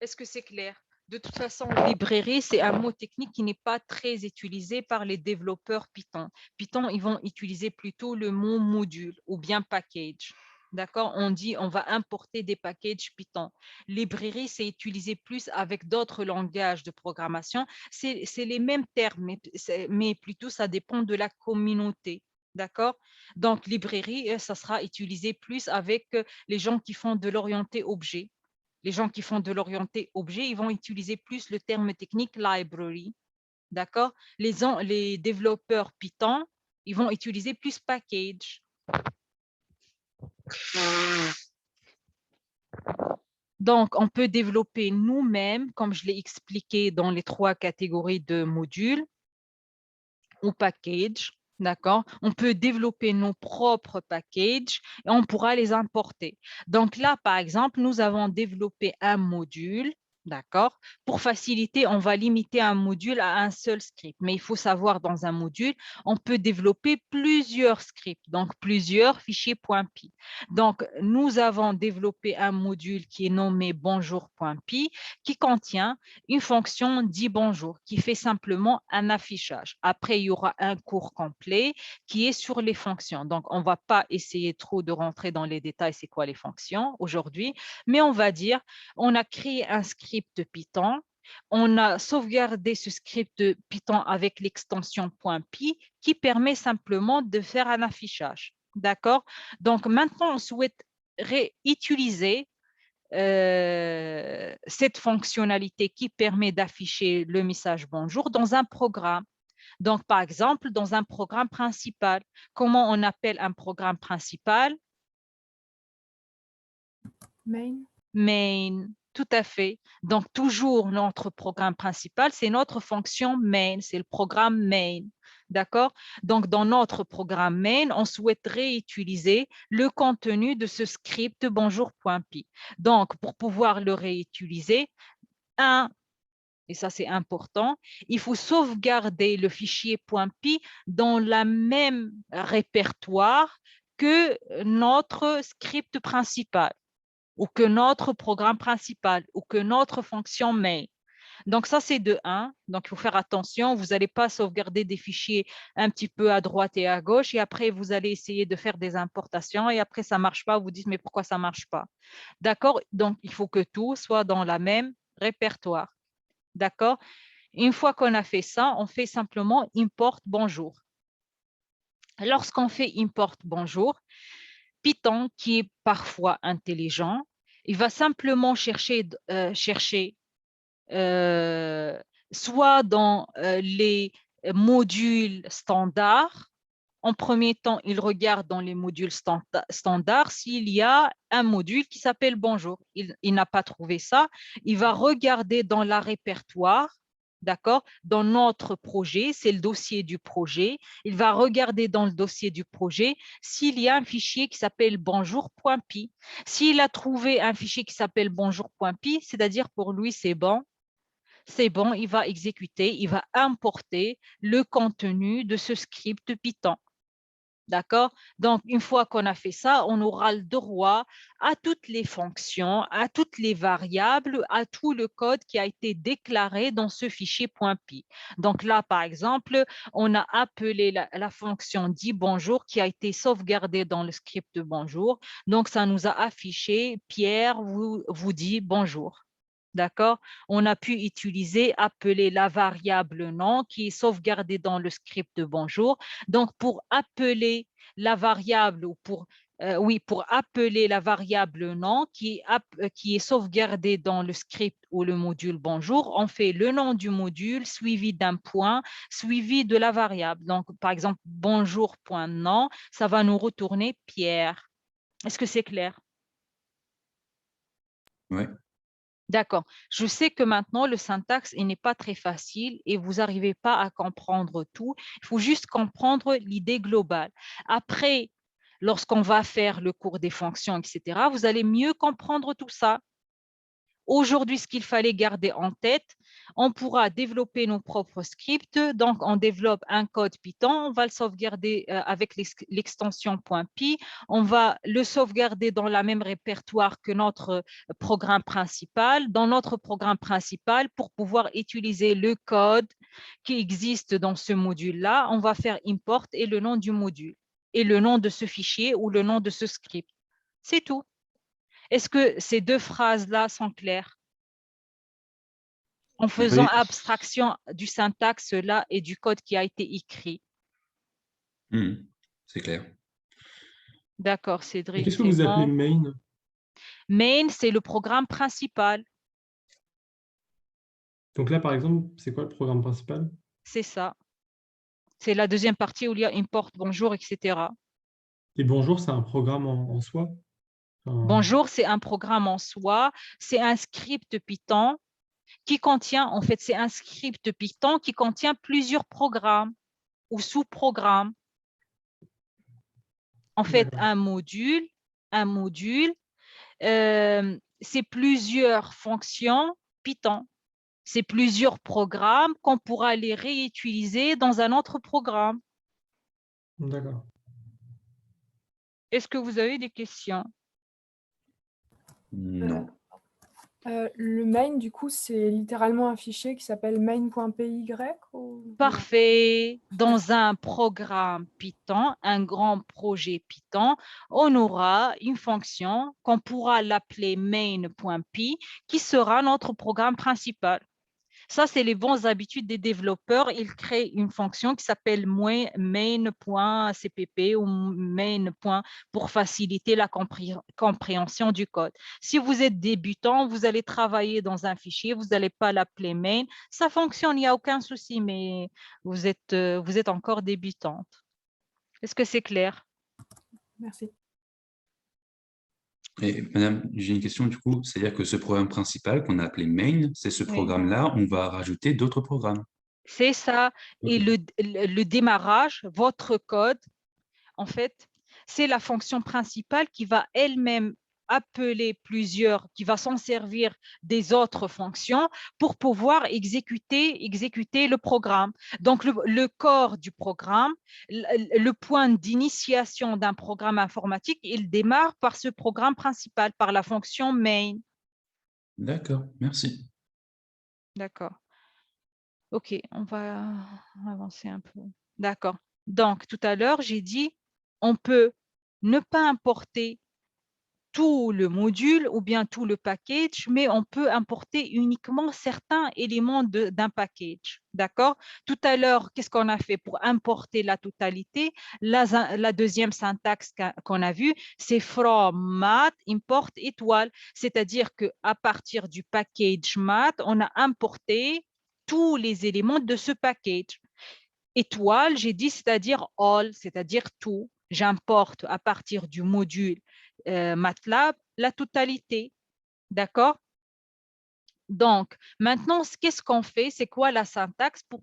Est-ce que c'est clair? De toute façon, librairie, c'est un mot technique qui n'est pas très utilisé par les développeurs Python. Python, ils vont utiliser plutôt le mot module ou bien package. D'accord? On dit on va importer des packages Python. Librairie, c'est utilisé plus avec d'autres langages de programmation. C'est les mêmes termes, mais plutôt ça dépend de la communauté. D'accord? Donc, librairie, ça sera utilisé plus avec les gens qui font de l'orienté objet. Les gens qui font de l'orienté objet, ils vont utiliser plus le terme technique library. D'accord? Les développeurs Python, ils vont utiliser plus package. Donc, on peut développer nous-mêmes, comme je l'ai expliqué dans les 3 catégories de modules ou package. D'accord? On peut développer nos propres packages et on pourra les importer. Donc là, par exemple, nous avons développé un module. D'accord? Pour faciliter, on va limiter un module à un seul script. Mais il faut savoir, dans un module, on peut développer plusieurs scripts, donc plusieurs fichiers .py. Donc, nous avons développé un module qui est nommé bonjour.py qui contient une fonction dit bonjour qui fait simplement un affichage. Après, il y aura un cours complet qui est sur les fonctions. Donc, on ne va pas essayer trop de rentrer dans les détails, c'est quoi les fonctions aujourd'hui, mais on va dire, on a créé un script Python, on a sauvegardé ce script Python avec l'extension .py qui permet simplement de faire un affichage. D'accord? Donc, maintenant, on souhaite réutiliser cette fonctionnalité qui permet d'afficher le message bonjour dans un programme. Donc, par exemple, dans un programme principal. Comment on appelle un programme principal? Main. Main, tout à fait. Donc, toujours notre programme principal, c'est notre fonction main, c'est le programme main. D'accord? Donc, dans notre programme main, on souhaiterait utiliser le contenu de ce script bonjour.py. Donc, pour pouvoir le réutiliser, et ça c'est important, il faut sauvegarder le fichier .py dans le même répertoire que notre script principal ou que notre programme principal ou que notre fonction main. Donc, ça, c'est de 1. Donc, il faut faire attention. Vous n'allez pas sauvegarder des fichiers un petit peu à droite et à gauche. Et après, vous allez essayer de faire des importations. Et après, ça ne marche pas. Vous dites, mais pourquoi ça ne marche pas? D'accord? Donc, il faut que tout soit dans la même répertoire. D'accord? Une fois qu'on a fait ça, on fait simplement import bonjour. Lorsqu'on fait import bonjour, Python, qui est parfois intelligent, il va simplement chercher soit dans les modules standards. En premier temps, il regarde dans les modules standards s'il y a un module qui s'appelle bonjour. Il n'a pas trouvé ça. Il va regarder dans la répertoire, d'accord, dans notre projet, c'est le dossier du projet. Il va regarder dans le dossier du projet s'il y a un fichier qui s'appelle bonjour.py. S'il a trouvé un fichier qui s'appelle bonjour.py, c'est-à-dire pour lui, c'est bon, il va exécuter, il va importer le contenu de ce script Python. D'accord? Donc, une fois qu'on a fait ça, on aura le droit à toutes les fonctions, à toutes les variables, à tout le code qui a été déclaré dans ce fichier .py. Donc là, par exemple, on a appelé la fonction dit bonjour qui a été sauvegardée dans le script de bonjour. Donc, ça nous a affiché Pierre vous dit bonjour. D'accord? On a pu appeler la variable nom qui est sauvegardée dans le script de bonjour. Donc, pour appeler la variable ou pour appeler la variable nom qui est sauvegardée dans le script ou le module bonjour, on fait le nom du module suivi d'un point, suivi de la variable. Donc, par exemple, bonjour.nom, ça va nous retourner Pierre. Est-ce que c'est clair? Oui. D'accord. Je sais que maintenant, le syntaxe n'est pas très facile et vous n'arrivez pas à comprendre tout. Il faut juste comprendre l'idée globale. Après, lorsqu'on va faire le cours des fonctions, etc., vous allez mieux comprendre tout ça. Aujourd'hui, ce qu'il fallait garder en tête, on pourra développer nos propres scripts. Donc, on développe un code Python, on va le sauvegarder avec l'extension .py. On va le sauvegarder dans la même répertoire que notre programme principal. Dans notre programme principal, pour pouvoir utiliser le code qui existe dans ce module-là, on va faire import et le nom du module et le nom de ce fichier ou le nom de ce script. C'est tout. Est-ce que ces deux phrases-là sont claires? En faisant Oui. abstraction du syntaxe là et du code qui a été écrit. C'est clair. D'accord, Et Cédric, qu'est-ce que c'est vous appelez bon. main? Main, c'est le programme principal. Donc là, par exemple, c'est quoi le programme principal? C'est ça. C'est la deuxième partie où il y a import, bonjour, etc. Et bonjour, c'est un programme en soi? Enfin, Bonjour, c'est un programme en soi. C'est un script Python qui contient, en fait, c'est un script Python qui contient plusieurs programmes ou sous-programmes. En fait, d'accord. un module, c'est plusieurs fonctions Python. C'est plusieurs programmes qu'on pourra les réutiliser dans un autre programme. D'accord. Est-ce que vous avez des questions? Non. Le main, du coup, c'est littéralement un fichier qui s'appelle main.py ou... Parfait. Dans un programme Python, un grand projet Python, on aura une fonction qu'on pourra l'appeler main.py qui sera notre programme principal. Ça, c'est les bonnes habitudes des développeurs. Ils créent une fonction qui s'appelle main.cpp ou main. Pour faciliter la compréhension du code. Si vous êtes débutant, vous allez travailler dans un fichier, vous n'allez pas l'appeler main. Ça fonctionne, il n'y a aucun souci, mais vous êtes encore débutante. Est-ce que c'est clair? Merci. Et madame, j'ai une question du coup, c'est-à-dire que ce programme principal qu'on a appelé main, c'est ce Oui. programme-là, on va rajouter d'autres programmes. C'est ça. Et Ok. le démarrage, votre code, en fait, c'est la fonction principale qui va elle-même appeler qui va s'en servir des autres fonctions pour pouvoir exécuter le programme. Donc, le corps du programme, le point d'initiation d'un programme informatique, il démarre par ce programme principal, par la fonction main. D'accord, merci. D'accord. OK, on va avancer un peu. D'accord. Donc, tout à l'heure, j'ai dit, on peut ne pas importer tout le module ou bien tout le package, mais on peut importer uniquement certains éléments d'un package. D'accord? Tout à l'heure, qu'est-ce qu'on a fait pour importer la totalité? La deuxième syntaxe qu'on a vue, c'est from math import étoile. C'est-à-dire qu'à partir du package math, on a importé tous les éléments de ce package. Étoile, j'ai dit, c'est-à-dire all, c'est-à-dire tout. J'importe à partir du module MATLAB la totalité. D'accord? Donc, maintenant, qu'est-ce qu'on fait? C'est quoi la syntaxe pour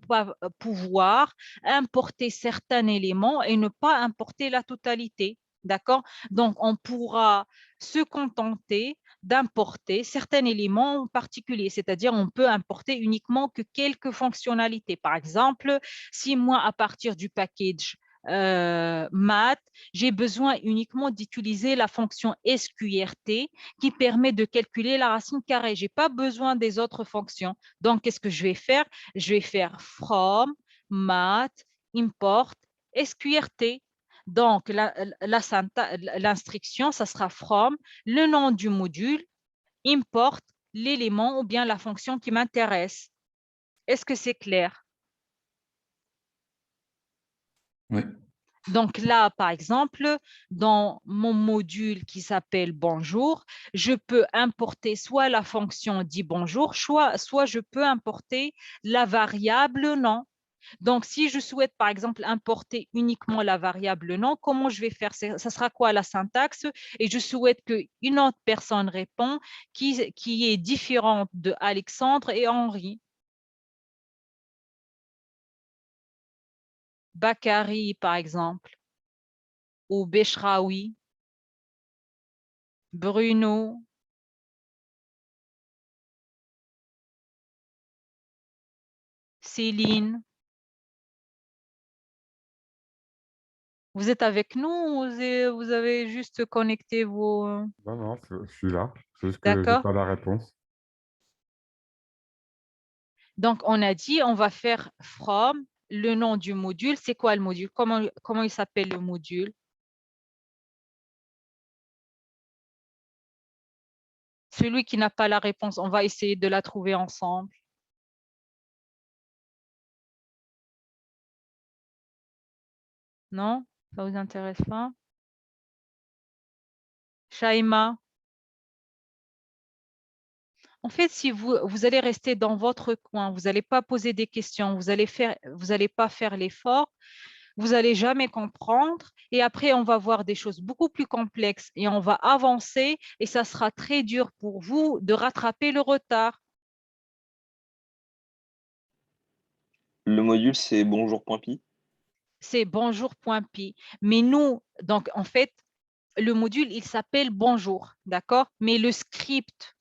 pouvoir importer certains éléments et ne pas importer la totalité? D'accord? Donc, on pourra se contenter d'importer certains éléments en particulier, c'est-à-dire on peut importer uniquement que quelques fonctionnalités. Par exemple, si moi, à partir du package math, j'ai besoin uniquement d'utiliser la fonction SQRT qui permet de calculer la racine carrée. Je n'ai pas besoin des autres fonctions. Donc, qu'est-ce que je vais faire? Je vais faire from, math, import, SQRT. Donc, l'instruction, ça sera from, le nom du module, import l'élément ou bien la fonction qui m'intéresse. Est-ce que c'est clair? Oui. Donc là, par exemple, dans mon module qui s'appelle bonjour, je peux importer soit la fonction dit bonjour, soit je peux importer la variable nom. Donc, si je souhaite, par exemple, importer uniquement la variable nom, comment je vais faire? Ça sera quoi la syntaxe? Et je souhaite qu'une autre personne répond qui est différente de Alexandre et Henri. Bakary, par exemple, ou Beshraoui, Bruno, Céline. Vous êtes avec nous ou vous avez juste connecté vos... Non, non, je suis là. C'est juste que j'ai D'accord? pas la réponse. Donc, on a dit, on va faire from, le nom du module. C'est quoi le module? Comment il s'appelle le module? Celui qui n'a pas la réponse, on va essayer de la trouver ensemble. Non? Ça vous intéresse pas? Shaima? En fait, si vous allez rester dans votre coin, vous n'allez pas poser des questions, vous allez pas faire l'effort, vous n'allez jamais comprendre. Et après, on va voir des choses beaucoup plus complexes et on va avancer et ça sera très dur pour vous de rattraper le retard. Le module, c'est bonjour.py. C'est bonjour.py. Mais nous, donc en fait, le module, il s'appelle bonjour, d'accord? Mais le script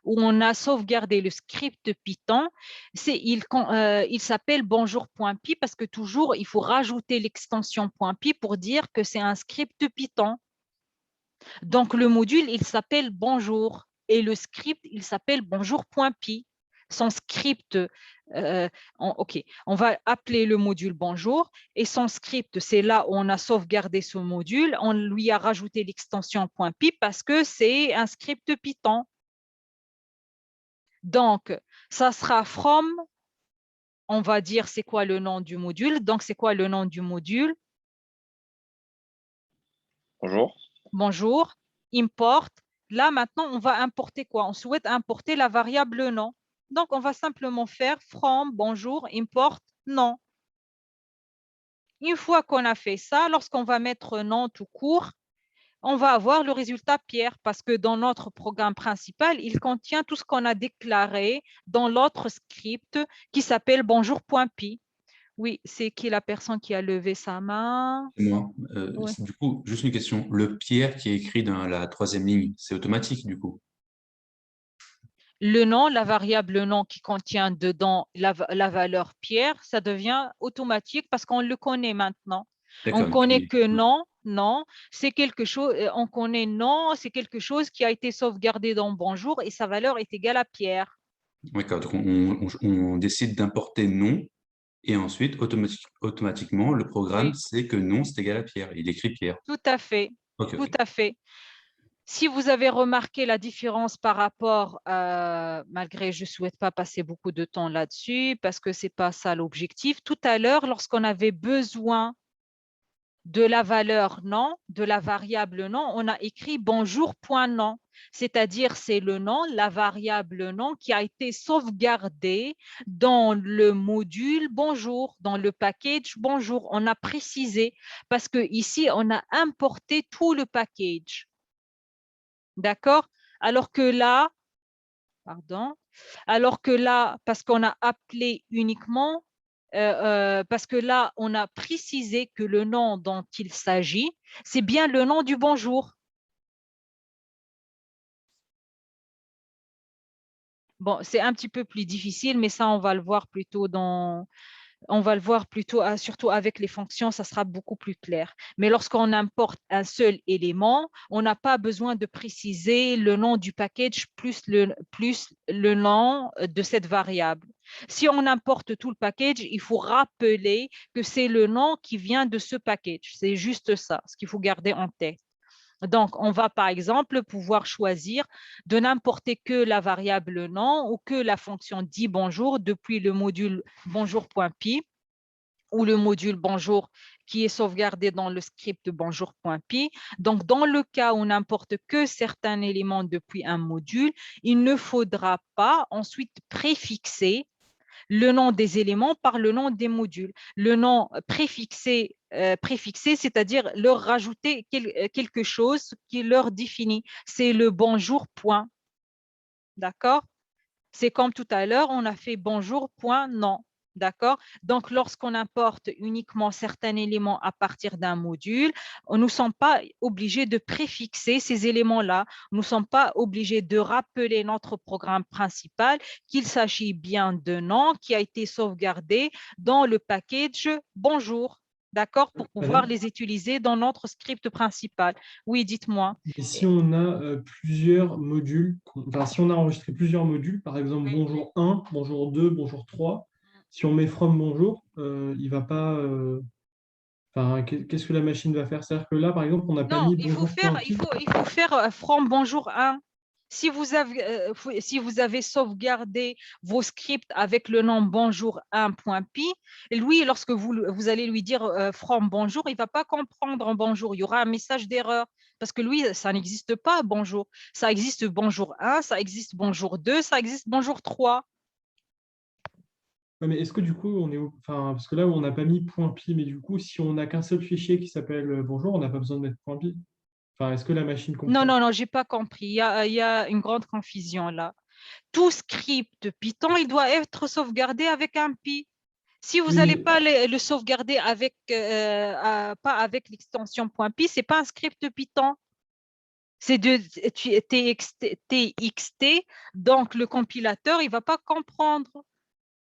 où on a sauvegardé le script Python, il s'appelle bonjour.py parce que toujours, il faut rajouter l'extension .py pour dire que c'est un script Python. Donc, le module, il s'appelle bonjour et le script, il s'appelle bonjour.py. Son script, OK, on va appeler le module bonjour et son script, c'est là où on a sauvegardé ce module. On lui a rajouté l'extension .py parce que c'est un script Python. Donc, ça sera from, on va dire c'est quoi le nom du module. Donc, c'est quoi le nom du module? Bonjour. Bonjour, import. Là, maintenant, on va importer quoi? On souhaite importer la variable nom. Donc, on va simplement faire from, bonjour, import, nom. Une fois qu'on a fait ça, lorsqu'on va mettre nom tout court, on va avoir le résultat Pierre parce que dans notre programme principal, il contient tout ce qu'on a déclaré dans l'autre script qui s'appelle bonjour.py. Oui, c'est qui la personne qui a levé sa main? C'est moi. Oui. Du coup, juste une question. Le Pierre qui est écrit dans la troisième ligne, c'est automatique du coup? Le nom, la variable nom qui contient dedans la valeur Pierre, ça devient automatique parce qu'on le connaît maintenant. On D'accord. connaît que non, c'est quelque chose, on connaît non, c'est quelque chose qui a été sauvegardé dans bonjour et sa valeur est égale à Pierre. D'accord, donc on décide d'importer non, et ensuite, automatiquement, le programme Oui, sait que non, c'est égal à Pierre. Il écrit Pierre. tout à fait, Ok, tout ok. à fait. Si vous avez remarqué la différence par rapport, malgré je ne souhaite pas passer beaucoup de temps là-dessus parce que ce n'est pas ça l'objectif. Tout à l'heure, lorsqu'on avait besoin de la valeur non, de la variable non, on a écrit bonjour.nom, c'est-à-dire c'est le nom, la variable nom qui a été sauvegardée dans le module bonjour, dans le package bonjour. On a précisé parce que ici on a importé tout le package. D'accord? Alors que là, pardon, alors que là, parce qu'on a appelé uniquement, parce que là, on a précisé que le nom dont il s'agit, c'est bien le nom du bonjour. Bon, c'est un petit peu plus difficile, mais ça, on va le voir plutôt surtout avec les fonctions, ça sera beaucoup plus clair. Mais lorsqu'on importe un seul élément, on n'a pas besoin de préciser le nom du package plus le nom de cette variable. Si on importe tout le package, il faut rappeler que c'est le nom qui vient de ce package. C'est juste ça, ce qu'il faut garder en tête. Donc, on va par exemple pouvoir choisir de n'importer que la variable nom ou que la fonction dit bonjour depuis le module bonjour.py ou le module bonjour qui est sauvegardé dans le script bonjour.py. Donc, dans le cas où on n'importe que certains éléments depuis un module, il ne faudra pas ensuite préfixer le nom des éléments par le nom des modules. Le nom préfixé, c'est-à-dire leur rajouter quelque chose qui leur définit. C'est le bonjour point. D'accord? C'est comme tout à l'heure, on a fait bonjour point nom. D'accord? Donc, lorsqu'on importe uniquement certains éléments à partir d'un module, nous ne sommes pas obligés de préfixer ces éléments-là. Nous ne sommes pas obligés de rappeler notre programme principal qu'il s'agit bien de nom qui a été sauvegardé dans le package bonjour. D'accord? Pour pouvoir les utiliser dans notre script principal. Oui, dites-moi. Et si on a plusieurs modules, enfin si on a enregistré plusieurs modules, par exemple bonjour 1, bonjour 2, bonjour 3, si on met from bonjour, il va pas. Enfin, qu'est-ce que la machine va faire? C'est-à-dire que là, par exemple, on n'a pas Non, mis il faut bonjour.py. faire from bonjour 1. Si vous avez sauvegardé vos scripts avec le nom bonjour 1.py, lui, lorsque vous allez lui dire from bonjour, il ne va pas comprendre en bonjour. Il y aura un message d'erreur parce que lui, ça n'existe pas bonjour. Ça existe bonjour 1, ça existe bonjour 2, ça existe bonjour 3. Ouais, mais est-ce que du coup, enfin, parce que là où on n'a pas mis .py, mais du coup, si on n'a qu'un seul fichier qui s'appelle bonjour, on n'a pas besoin de mettre .py. Enfin, est-ce que la machine Non, comprend? non, non, je n'ai pas compris. Il y a une grande confusion là. Tout script Python, il doit être sauvegardé avec un pi. Si vous Oui, n'allez mais pas le sauvegarder pas avec l'extension .py, ce n'est pas un script Python. C'est de TXT, donc le compilateur, il ne va pas comprendre.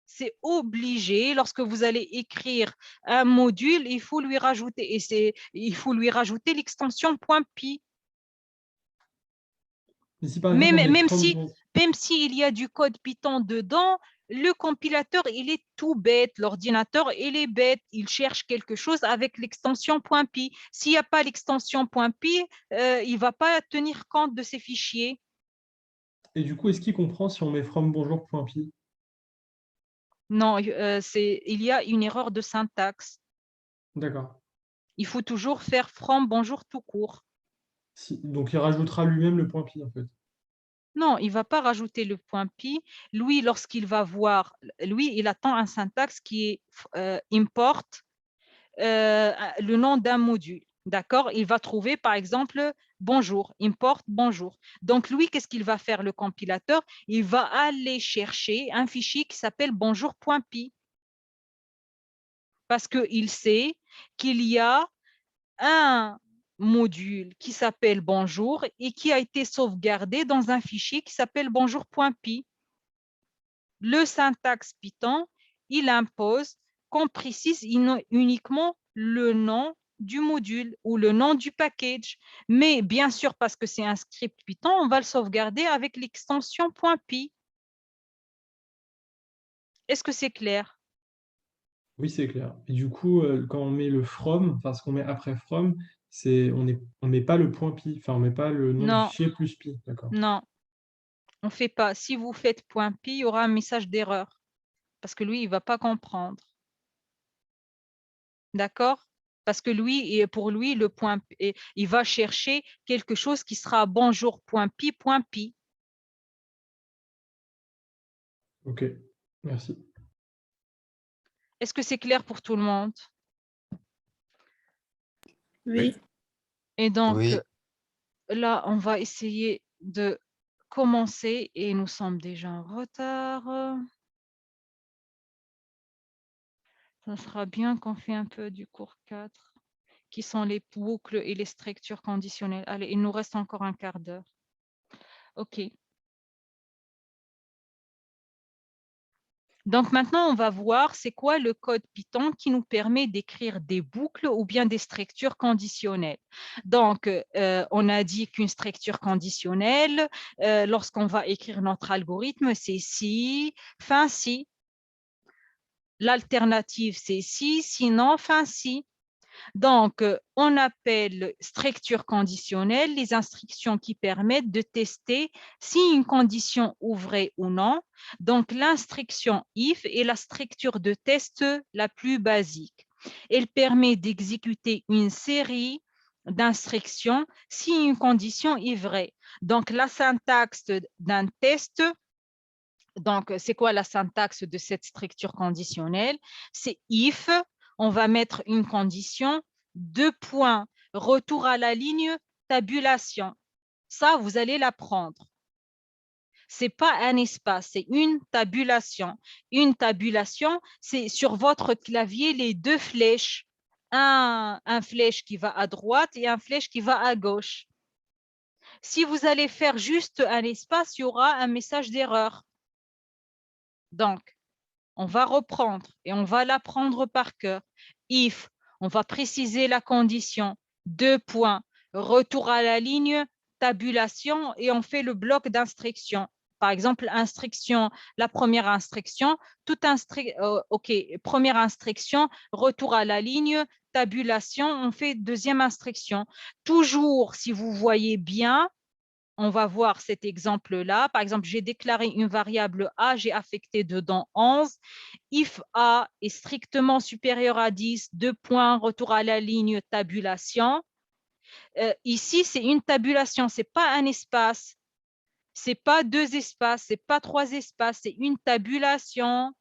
C'est obligé, lorsque vous allez écrire un module, il faut lui rajouter, l'extension .py. mais si par exemple Même, on met même from si, même s'il y a du code Python dedans, le compilateur, il est tout bête. L'ordinateur, il est bête. Il cherche quelque chose avec l'extension .py. S'il n'y a pas l'extension .py, il ne va pas tenir compte de ces fichiers. et du coup, est-ce qu'il comprend si on met from bonjour.py? Non, il y a une erreur de syntaxe. D'accord. Il faut toujours faire from bonjour tout court. Donc il rajoutera lui-même le .py en fait. Non, il ne va pas rajouter le .py. Lui, lorsqu'il va voir, lui, il attend un syntaxe qui est import le nom d'un module. D'accord? Il va trouver, par exemple, bonjour, import bonjour. Donc, lui, qu'est-ce qu'il va faire, le compilateur? Il va aller chercher un fichier qui s'appelle bonjour.py parce qu'il sait qu'il y a un module qui s'appelle bonjour et qui a été sauvegardé dans un fichier qui s'appelle bonjour.py. Le syntaxe Python, il impose qu'on précise uniquement le nom du module ou le nom du package. Mais bien sûr, parce que c'est un script Python, on va le sauvegarder avec l'extension .py. Est-ce que c'est clair? Oui, c'est clair. Et du coup, quand on met le from, enfin ce qu'on met après from, on met pas le point pi, enfin on met pas le nom du Non, fichier plus pi, d'accord. non, on ne fait pas. Si vous faites point pi, il y aura un message d'erreur parce que lui, il ne va pas comprendre. D'accord? Parce que lui, et pour lui, le point, il va chercher quelque chose qui sera bonjour point pi, point pi. Ok, merci. Est-ce que c'est clair pour tout le monde? Oui. Et donc, Oui. là, on va essayer de commencer et nous sommes déjà en retard. Ça sera bien qu'on fait un peu du cours 4, qui sont les boucles et les structures conditionnelles. Allez, il nous reste encore un quart d'heure. OK. Donc maintenant, on va voir c'est quoi le code Python qui nous permet d'écrire des boucles ou bien des structures conditionnelles. Donc, on a dit qu'une structure conditionnelle, lorsqu'on va écrire notre algorithme, c'est si, fin si. L'alternative, c'est si, sinon, fin si. Donc, on appelle structure conditionnelle les instructions qui permettent de tester si une condition est vraie ou non. Donc, l'instruction if est la structure de test la plus basique. Elle permet d'exécuter une série d'instructions si une condition est vraie. Donc, la syntaxe d'un test, donc, c'est quoi la syntaxe de cette structure conditionnelle? C'est if, on va mettre une condition, 2 points, retour à la ligne, tabulation. Ça, vous allez l'apprendre. Ce n'est pas un espace, c'est une tabulation. Une tabulation, c'est sur votre clavier les deux flèches. Un flèche qui va à droite et un flèche qui va à gauche. Si vous allez faire juste un espace, il y aura un message d'erreur. Donc, on va reprendre et on va l'apprendre par cœur. If, on va préciser la condition, 2 points, retour à la ligne, tabulation et on fait le bloc d'instruction. Par exemple, instruction, la première instruction, OK, première instruction, retour à la ligne, tabulation, on fait deuxième instruction. Toujours, si vous voyez bien, on va voir cet exemple-là. Par exemple, j'ai déclaré une variable A, j'ai affecté dedans 11. If A est strictement supérieur à 10, 2 points, retour à la ligne, tabulation. Ici, c'est une tabulation, ce n'est pas un espace. Ce n'est pas 2 espaces, ce n'est pas 3 espaces, c'est une tabulation.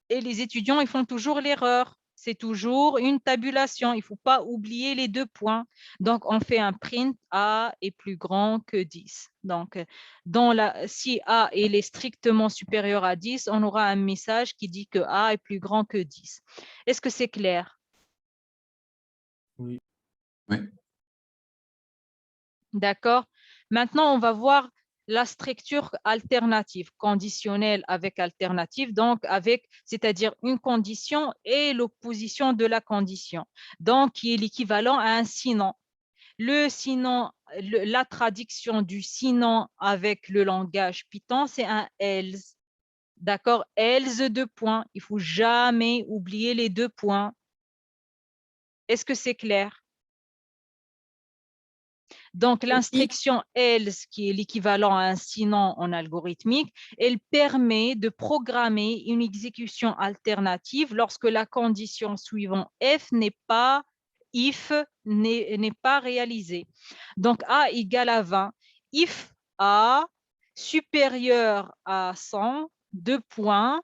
Et les étudiants, ils font toujours l'erreur. C'est toujours une tabulation. Il ne faut pas oublier les 2 points. Donc, on fait un print A est plus grand que 10. Donc, si A est strictement supérieur à 10, on aura un message qui dit que A est plus grand que 10. Est-ce que c'est clair? Oui. Oui. D'accord. Maintenant, on va voir la structure alternative, conditionnelle avec alternative, donc c'est-à-dire une condition et l'opposition de la condition, donc qui est l'équivalent à un sinon. Le sinon, la traduction du sinon avec le langage Python, c'est un else. D'accord? Else 2 points. Il ne faut jamais oublier les 2 points. Est-ce que c'est clair? Donc, l'instruction else, qui est l'équivalent à un sinon en algorithmique, elle permet de programmer une exécution alternative lorsque la condition suivante f n'est pas réalisée. Donc, a égale à 20. If a supérieur à 100, 2 points,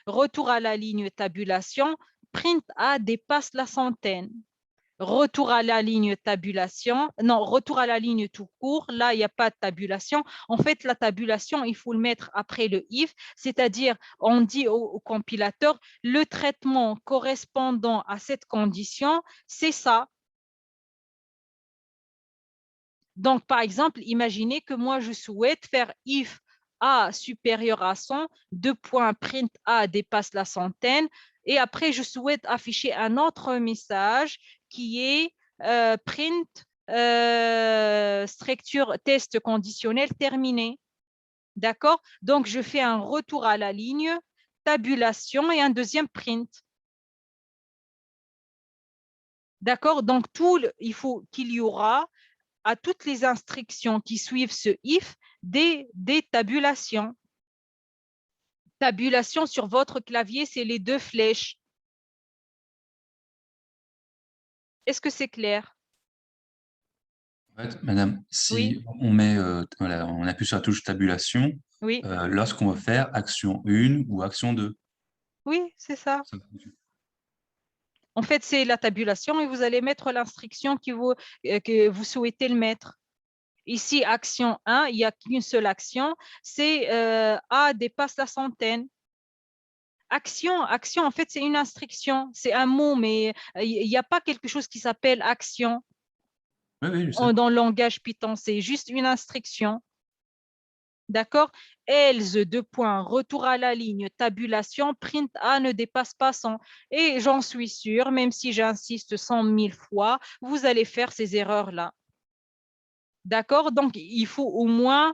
retour à la ligne tabulation, print a dépasse la centaine. Retour à la ligne tabulation, non, retour à la ligne tout court, là, il n'y a pas de tabulation. En fait, la tabulation, il faut le mettre après le if, c'est-à-dire, on dit au compilateur, le traitement correspondant à cette condition, c'est ça. Donc, par exemple, imaginez que moi, je souhaite faire if A supérieur à 100, 2 points, print A dépasse la centaine, et après, je souhaite afficher un autre message qui est print structure test conditionnel terminé. D'accord? Donc, je fais un retour à la ligne, tabulation et un deuxième print. D'accord? Donc, il faut qu'il y aura à toutes les instructions qui suivent ce if des tabulations. Tabulation sur votre clavier, c'est les 2 flèches. Est-ce que c'est clair? En fait, madame, si Oui. on met, voilà, on appuie sur la touche tabulation, Oui, lorsqu'on va faire action 1 ou action 2. oui, c'est ça. Ça fonctionne. En fait, c'est la tabulation et vous allez mettre l'instruction que vous souhaitez le mettre. Ici, action 1, il n'y a qu'une seule action, c'est A dépasse la centaine. Action, en fait, c'est une instruction, c'est un mot, mais il n'y a pas quelque chose qui s'appelle action Oui, oui, je sais. dans le langage Python, c'est juste une instruction. D'accord? Else, deux points, retour à la ligne, tabulation, print A ne dépasse pas 100. Et j'en suis sûre, même si j'insiste 100 000 fois, vous allez faire ces erreurs-là. D'accord? Donc, il faut au moins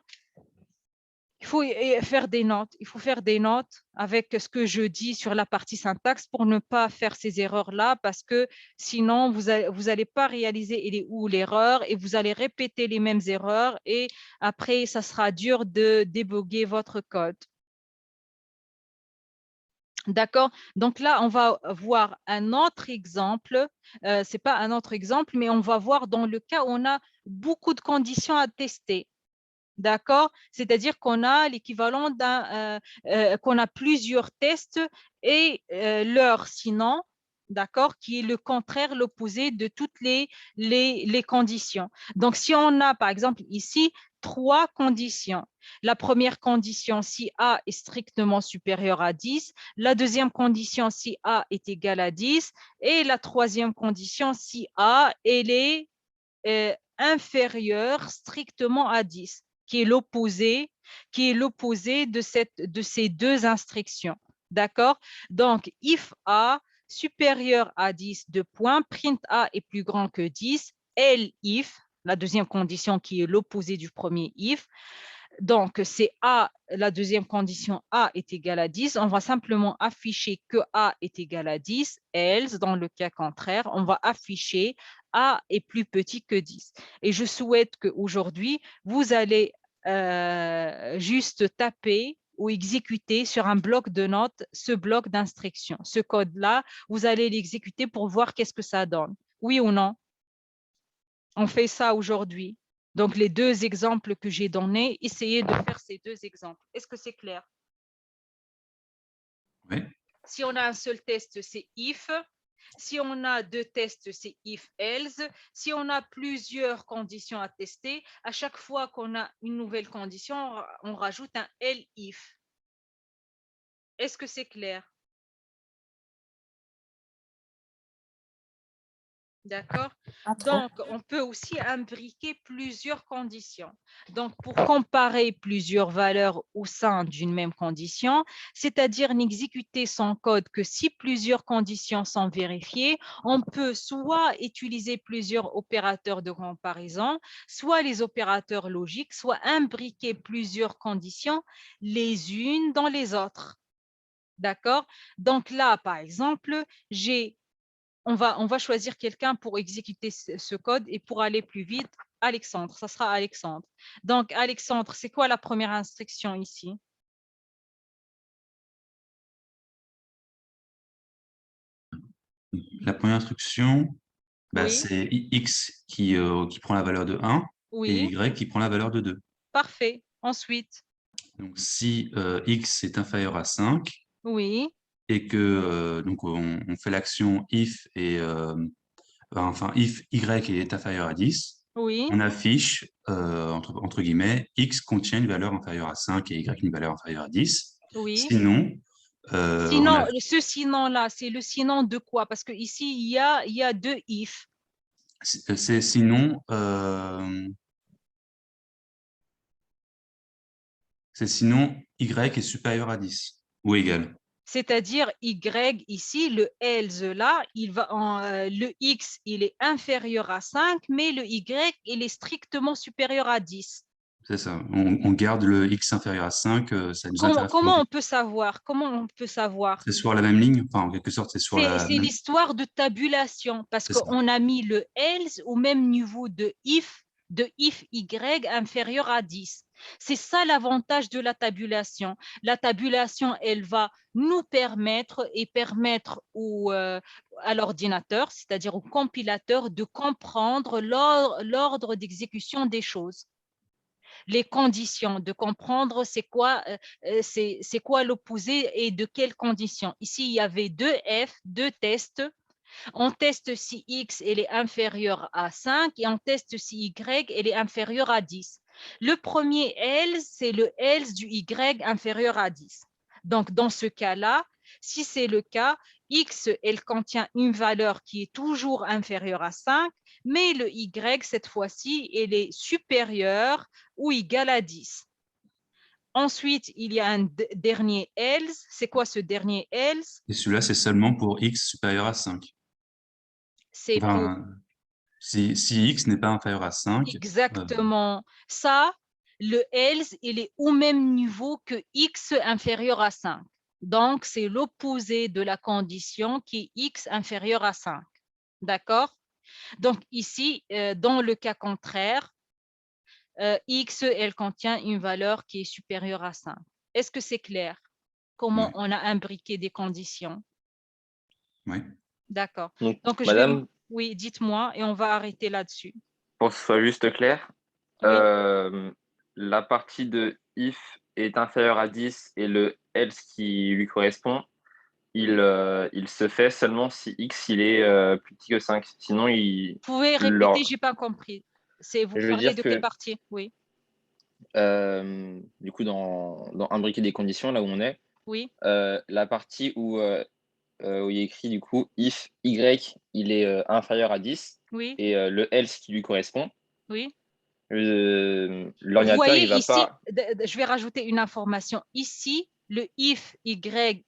faire des notes. Il faut faire des notes avec ce que je dis sur la partie syntaxe pour ne pas faire ces erreurs-là parce que sinon, vous allez pas réaliser où l'erreur et vous allez répéter les mêmes erreurs et après, ça sera dur de déboguer votre code. D'accord? Donc là, on va voir un autre exemple. Ce n'est pas un autre exemple, mais on va voir dans le cas où on a beaucoup de conditions à tester. D'accord? C'est-à-dire qu'on a l'équivalent qu'on a plusieurs tests et leur sinon, d'accord, qui est le contraire, l'opposé de toutes les conditions. Donc, si on a, par exemple, ici, 3 conditions. La première condition, si A est strictement supérieur à 10. La deuxième condition, si A est égal à 10. Et la troisième condition, si A elle est inférieure strictement à 10, qui est l'opposé de ces 2 instructions. D'accord? Donc, if A supérieur à 10, 2 points, print A est plus grand que 10, else if, la deuxième condition qui est l'opposé du premier if. Donc, c'est A, la deuxième condition, A est égal à 10. On va simplement afficher que A est égal à 10. Else, dans le cas contraire, on va afficher A est plus petit que 10. Et je souhaite qu'aujourd'hui, vous allez juste taper ou exécuter sur un bloc de notes ce bloc d'instruction. Ce code-là, vous allez l'exécuter pour voir qu'est-ce que ça donne. Oui ou non? On fait ça aujourd'hui. Donc, les 2 exemples que j'ai donnés, essayez de faire ces 2 exemples. Est-ce que c'est clair? Oui. Si on a un seul test, c'est if. Si on a 2 tests, c'est if, else. Si on a plusieurs conditions à tester, à chaque fois qu'on a une nouvelle condition, on rajoute un else if. Est-ce que c'est clair? D'accord? Donc, on peut aussi imbriquer plusieurs conditions. Donc, pour comparer plusieurs valeurs au sein d'une même condition, c'est-à-dire n'exécuter son code que si plusieurs conditions sont vérifiées, on peut soit utiliser plusieurs opérateurs de comparaison, soit les opérateurs logiques, soit imbriquer plusieurs conditions les unes dans les autres. D'accord? Donc là, par exemple, on va choisir quelqu'un pour exécuter ce code et pour aller plus vite, Alexandre, ça sera Alexandre. Donc, Alexandre, c'est quoi la première instruction ici? La première instruction, Oui, c'est X qui prend la valeur de 1 et oui, Y qui prend la valeur de 2. parfait. Ensuite, Donc, si X est inférieur à 5 oui, et que donc on fait l'action if if Y est inférieur à 10, oui, on affiche entre guillemets X contient une valeur inférieure à 5 et Y une valeur inférieure à 10. oui. Sinon, Sinon, ce sinon-là, c'est le sinon de quoi? Parce qu'ici, il y a 2 if. c'est sinon Y est supérieur à 10 ou égal. C'est-à-dire Y ici, le else là, le X, il est inférieur à 5, mais le Y, il est strictement supérieur à 10. C'est ça. On garde le x inférieur à 5, ça nous intéresse. Comment on peut savoir? Comment on peut savoir? C'est sur la même ligne, enfin en quelque sorte, c'est sur la C'est même... l'histoire de tabulation, parce C'est ça. qu'on a mis le else au même niveau de if y inférieur à 10. C'est ça l'avantage de la tabulation. La tabulation, elle va nous permettre et permettre à l'ordinateur, c'est-à-dire au compilateur, de comprendre l'ordre d'exécution des choses. Les conditions, de comprendre c'est quoi l'opposé et de quelles conditions. Ici, il y avait deux tests. On teste si x elle est inférieure à 5 et on teste si y elle est inférieure à 10. Le premier else, c'est le else du y inférieur à 10. Donc, dans ce cas-là, si c'est le cas, x, elle contient une valeur qui est toujours inférieure à 5, mais le y, cette fois-ci, elle est supérieure ou égale à 10. Ensuite, il y a un dernier else. C'est quoi ce dernier else? Et celui-là, c'est seulement pour x supérieur à 5. C'est Enfin, si x n'est pas inférieur à 5. Exactement. Ça, le else, il est au même niveau que x inférieur à 5. Donc, c'est l'opposé de la condition qui est x inférieur à 5. D'accord? Donc, ici, dans le cas contraire, x, elle contient une valeur qui est supérieure à 5. Est-ce que c'est clair? Comment on a imbriqué des conditions? Oui. D'accord. Donc, je madame, oui, dites-moi et on va arrêter là-dessus. pour que ce soit juste clair, Oui. la partie de if est inférieure à 10 et le else qui lui correspond, il se fait seulement si x il est plus petit que 5. Sinon, Vous pouvez répéter, je n'ai pas compris. Vous Je veux parlez dire de que- quelle partie? Oui. Du coup, dans imbriquer des conditions, là où on est, Oui. la partie où il y a écrit du coup if y il est inférieur à 10 Oui. et le else qui lui correspond, Oui. Vous l'ordinateur il voyez va ici, pas. je vais rajouter une information. Ici, le if y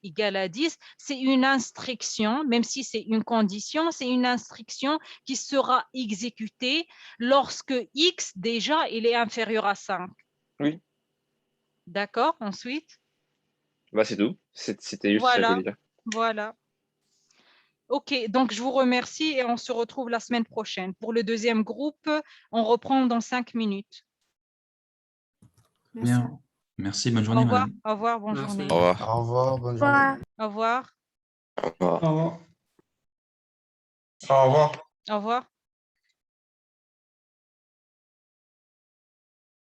égale à 10, c'est une instruction, même si c'est une condition, c'est une instruction qui sera exécutée lorsque x déjà il est inférieur à 5. Oui. D'accord, ensuite? C'est tout. C'était juste ça que je voulais dire. Voilà. Ok, donc je vous remercie et on se retrouve la semaine prochaine. Pour le deuxième groupe, on reprend dans 5 minutes. Merci. Bien. Merci, bonne journée, Au revoir, madame. au revoir, bonne Merci. journée. Au revoir. Au revoir, bonne journée. Au revoir, Au revoir. Au revoir. Au revoir. au revoir.